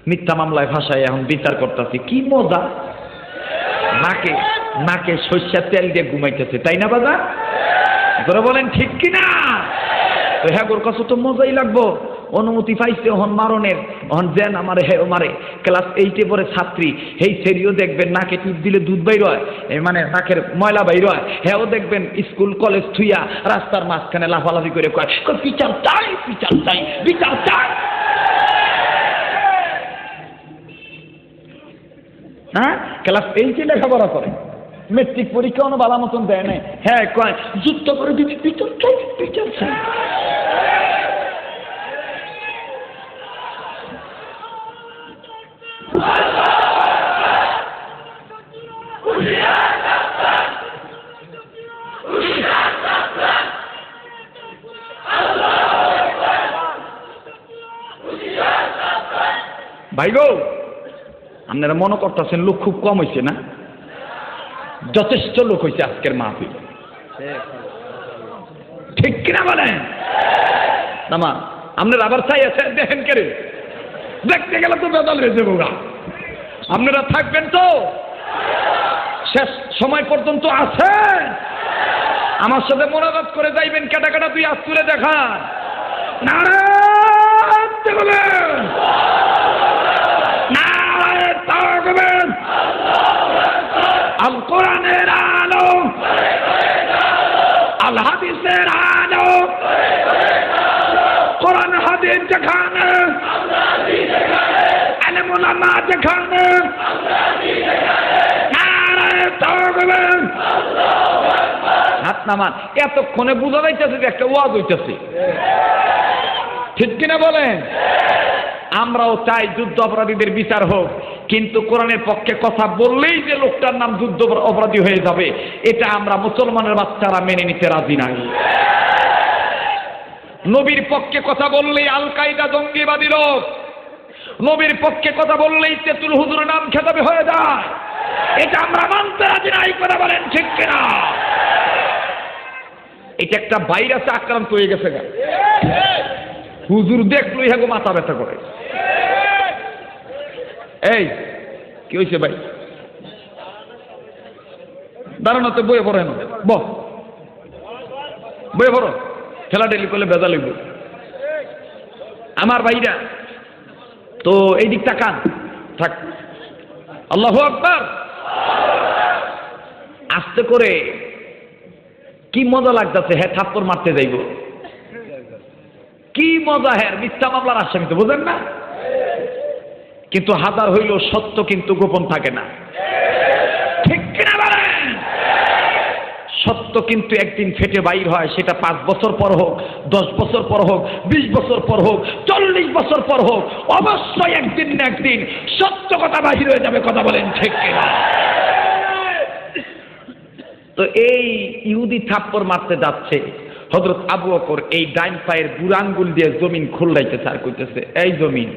মিথ্যা মামলায় ভাষায় এখন বিচার করতেছি, কি মজা, নাকে নাকে সরষের তেল দিয়ে ঘুমাইতেছে, তাই না বাবা? ধরে বলেন ঠিক কিনা? তো হ্যাঁ, ওর কাছে তো মজাই লাগবো। অনুমতি পাইছে হন মারণের, হন যেন আমার হ্যাঁ মারে। ক্লাস 8-এ পড়ে ছাত্রী, এই সেরিও দেখবেন নাকে টিপ দিলে দুধ বাইর হয়, মানে নাকের ময়লা বাইর হয়। হ্যাঁ, দেখবেন স্কুল কলেজ থুইয়া রাস্তার মাঝখানে লাফালাফি করে কয়, বিচার চাই, বিচার চাই, বিচার চাই। হ্যাঁ, ক্লাস 8-এ লেখাপড়া করে, মেট্রিক পরীক্ষাও ভালো মতন দেয় নাই। হ্যাঁ কয়, যুদ্ধ করে দিচ্ছি, বিচার চাই, বিচার চাই। ভাই গো, আপনারা মনে করতেছেন লোক খুব কম হয়েছে না? যথেষ্ট লোক হয়েছে আজকের মাহফিল, ঠিক কিনা বলেন? না মা, আপনারা আবার চাই আছে দেখেন কে রে, দেখতে গেলে তো বেদাল হয়ে যাবো গা। আপনারা থাকবেন তো শেষ সময় পর্যন্ত? আছে আমার সাথে মোনাজাত করে যাইবেন। কেটা কেটা তুই আজ তুলে দেখান। নারায়ণ বলেন, নারায়ণ তাকবীর, আল কোরআনের আলো, আল হাদিসের আলো, কোরআন হাদিস যেখানে, আলেম উলামা যেখানে, নারায়ণ তাকবীর। হাত নামান। এতক্ষণে বোঝা যাইতেছে যে একটা ওয়াজ হইতেছে, ঠিক কিনা বলেন? আমরাও চাই যুদ্ধ অপরাধীদের বিচার হোক, কিন্তু কোরআনের পক্ষে কথা বললেই যে লোকটার নাম যুদ্ধ অপরাধী হয়ে যাবে, এটা আমরা মুসলমানের বাচ্চারা মেনে নিতে রাজি নাই। নবীর পক্ষে কথা বললেই আল কায়দা জঙ্গিবাদী লোক, নবীর পক্ষে কথা বললেই তেতুল হুজুর নাম খেতাবে হয়ে যায়, এটা আমরা মানতে রাজি নাই। করে বলেন ঠিক কিনা? এটা একটা ভাইরাসে আক্রান্ত হয়ে গেছে গা, হুজুর দেখলই হ্যাঁ মাথা ব্যথা করে। এই কি হয়েছে ভাই? দাঁড়ানো তো, বইয়ে পড়ে না, বইয়ে পড়ো, ঠেলাঠেলি করলে বেজা লিখব। আমার ভাইরা তো এই দিকটা কান থাক। আল্লাহু আকবার। আস্তে করে কি মজা লাগতেছে, হ্যাঁ থাপ্পড় মারতে যাইব, কি মজা। হ্যাঁ মিথ্যা মামলার আসামি তো, বুঝেন না? কিন্তু হাজার হইলেও সত্য কিন্তু গোপন থাকে না, ঠিক কিনা বলেন? সত্য কিন্তু একদিন ফেটে বাইর হয়, সেটা 5 বছর পর হোক, 10 বছর পর হোক, 20 বছর পর হোক, 40 বছর পর হোক, অবশ্যই একদিন না একদিন সত্য কথা বাহির হয়ে যাবে। কথা বলেন ঠিক কিনা? তো এই ইহুদি থাপ্পড় মারতে যাচ্ছে, হযরত আবু বকর এই ডাইন পায়ের বুড়া আঙ্গুল দিয়ে জমিন খুললাইতেছে আর কইতেছে, এই জমিন,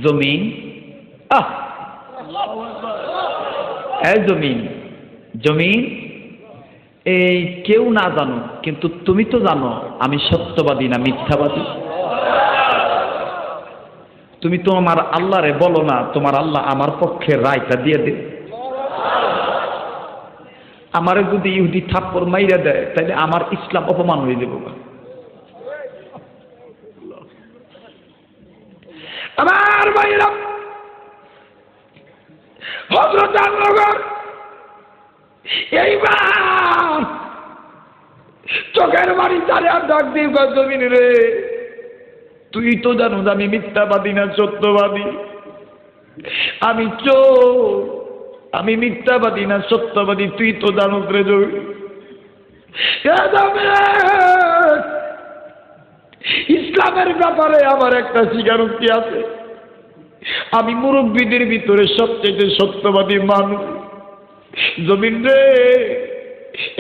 জমিন, এই জমিন, জমিন, এই কেউ না জানো কিন্তু তুমি তো জানো আমি সত্যবাদী না মিথ্যাবাদী। তুমি তো আমার আল্লাহরে বলো না তোমার আল্লাহ আমার পক্ষে রায়টা দিয়ে দে। আমারে যদি ইহুদি থাপ্পড় মাইরা দেয় তাহলে আমার ইসলাম অপমান হয়ে যাবে। আমার ভাইরা, হযরত আল্লাহর এইবার চোখের বাড়ি তারে আর ডাক দিয়ে জমিন রে, তুই তো জানো আমি মিথ্যাবাদী না সত্যবাদী, আমি চোর, আমি মিথ্যাবাদী না সত্যবাদী, তুই তো জানো রে জমি। ইসলামের ব্যাপারে আমার একটা স্বীকারোক্তি আছে, আমি মুরব্বীদের ভিতরে সবচেয়ে সত্যবাদী মানুষ। জমিন রে,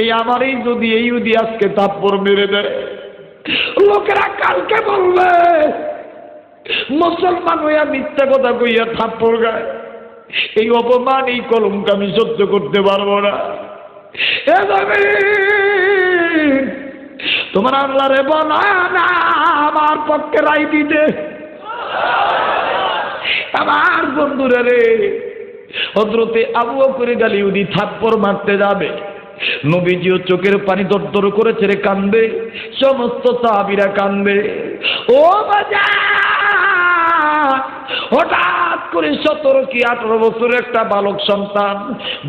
এই আমারই যদি এই ইহুদি আজকে থাপ্পড় মেরে দেয়, লোকেরা কালকে বলবে মুসলমান হইয়া মিথ্যা কথা কইয়া থাপ্পড় গায়। এই অপমান, এই কলঙ্ক আমি সহ্য করতে পারবো না। এ জমিন, তোমার আল্লাহরে বলা না আমার পক্ষে রায় দিতে। আমার বন্ধুরা রে, হযরতে আবু বকর ইহুদি থাপ্পড় মারতে যাবে, নবীজিও চোখের পানি দরদর করে ছেড়ে কান্দে, সমস্ত সাহাবীরা কান্দে। ও বাজার, হঠাৎ করে 17 কি 18 বছরের একটা বালক সন্তান,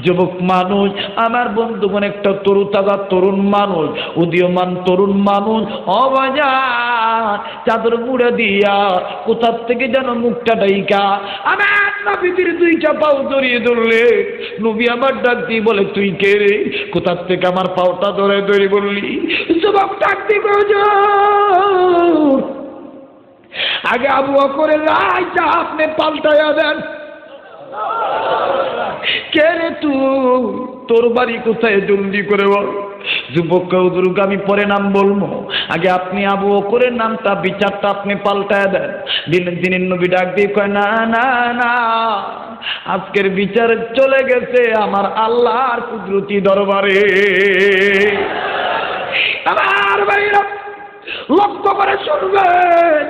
যুবক মানুষ, আমার বন্ধুগণ একটা তরুতাজা তরুণ মানুষ, উদীয়মান তরুণ মানুষ, ও বাজার চাদর মুড়ে দিয়া কোথা থেকে যেন মুখটা ঢাইকা আমার নবীর 2টা পাও জড়িয়ে ধরলে। নবী আমার ডাক দিয়ে বলে, তুই কে রে? কোথা থেকে আমার পাওটা ধরে ধরে বললি? যুবক ডাক দিয়ে আগে আবু বকরের রায়টা আপনি পাল্টাইয়া দেন। কে রে তুই? তোর বাড়ি কোথায় জলদি করে বল। যুবককে হুজুর আমি পরে নাম বলবো, আগে আপনি আবু বকরের নামটা বিচারটা আপনি পাল্টায় দেন। দিনের নবী ডাক দিয়ে কয় না না না, আজকের বিচার চলে গেছে আমার আল্লাহর কুদরতি দরবারে। আমার ভাইরা লক্ষ্য করে শুনবেন,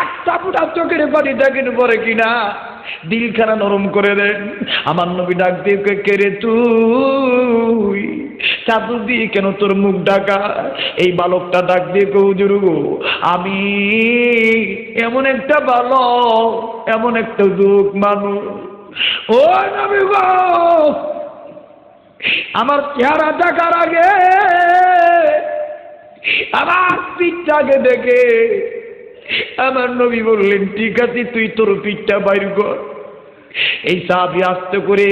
একটা ফুটা চোখের পানি দেখেন পরে কিনা দিলখানা নরম করে দেন। আমার নবী ডাক দিয়ে কয় কে রে তুই, চাদর দিয়ে কেন তোর মুখ ঢাকা? এই বালকটা ডাক দিয়ে কয় হুজুর গো, আমি এমন একটা বালক, এমন একটা যুবক মানুষ, ও নবী গো, আমার চেহারা দেখার আগে আমার পিঠটাকে দেখে আমার নবী বললেন ঠিক আছে তুই তোর পিঠটা বাইর কর। এই সাহাবী আস্তে করে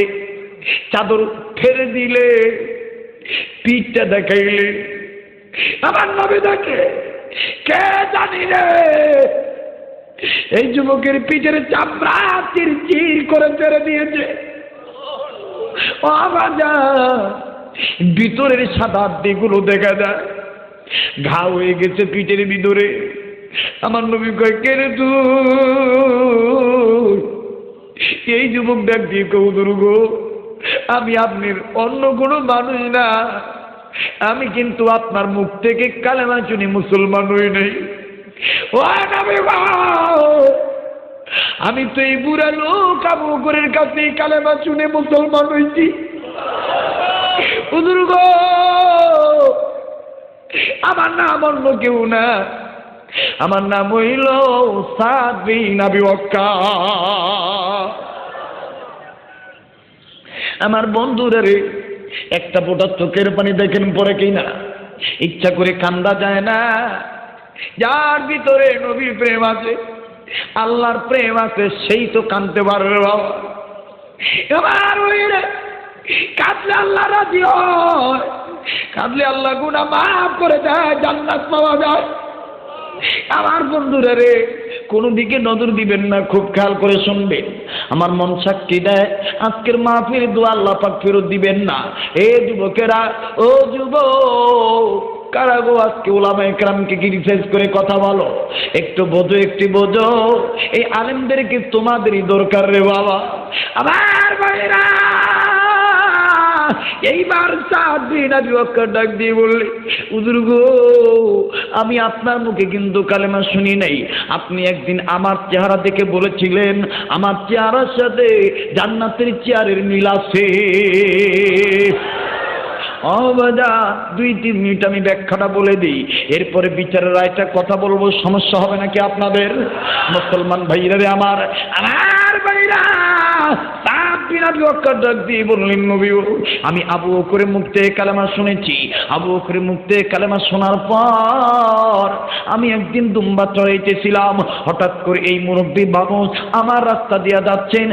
চাদর ফেলে দিলে, পিঠটা দেখাইলে, আমার নবী দেখে কে জানি রে এই যুবকের পিঠের চামড়া চিরচির করে ফেলে দিয়েছে। ও আমার ভিতরের সাদা দিকগুলো দেখা যায়, ঘা হয়ে গেছে পিঠের ভিতরে। আমার নবী কয় কে রে তুই? এই যুবক ডাক দিয়ে কয় হুজুর গো, আমি আপনার অন্য কোনো মানুষ না, আমি কিন্তু আপনার মুখ থেকে কালেমা শুনি মুসলমান হই নাই। ও নবী গো, আমি তো এই বুড়া লোক আবু বকরের কাছে কালেমা শুনে মুসলমান হইছি। হুজুর গো, আমার নাম অন্য কেউ না, আমার নাম হইল সাদ বিন আবি ওয়াক্কাস। আমার বন্ধুরা রে, একটা ফোঁটা চোখের পানি দেখেন পরে কিনা ইচ্ছা করে কান্দা যায় না। যার ভিতরে নবীর প্রেম আছে, আল্লাহর প্রেম আছে, সেই তো কাঁদতে পারবে বাবা। এবার ওই রে কাঁদলে আল্লাহ রাজি হয়, কাঁদলে আল্লাহ গুনাহ মাফ করে দেয়, জান্নাত পাওয়া যায়। আমার বন্ধুরা রে, কোনো দিকে নজর দিবেন না, খুব খেয়াল করে শুনবেন। আমার মন সাক্ষী দেয় আজকের মাহফিল দোয়া আল্লাহ পাক ফেরত দিবেন না। এ যুবকেরা, ও যুবক কারা গো, আজকে উলামায়ে কেরামকে ক্রিটিসাইজ করে কথা বলো, একটু বোঝো, একটু বোঝো, এই আলেমদেরকে তোমাদেরই দরকার রে বাবা। আমার ভাইরা, এইবার সাদ বিন আবি ওয়াক্কাস ডাক দিয়ে বললে হুজুর গো, আমি আপনার মুখে কিন্তু কালেমা শুনি নাই। আপনি একদিন আমার চেহারা দেখে বলেছিলেন আমার চেহারার সাথে জান্নাতের চেয়ারের মিল আছে। অবাদা 2-3 মিনিট আমি ব্যাখ্যাটা বলে দিই, এরপরে বিচারের রায়টা কথা বলবো, সমস্যা হবে নাকি আপনাদের? মুসলমান ভাইরা রে, আমার ভাইরা, বললেন নবী, আমি আবু বকরের মুখ থেকে কালেমা শুনেছি। আবু বকরের মুখ থেকে কালেমা শোনার পর আমি একদিন দুম্বা চড়াইতেছিলাম, হঠাৎ করে এই মুরব্বী বাবু আমার রাস্তা দিয়ে যাচ্ছেন,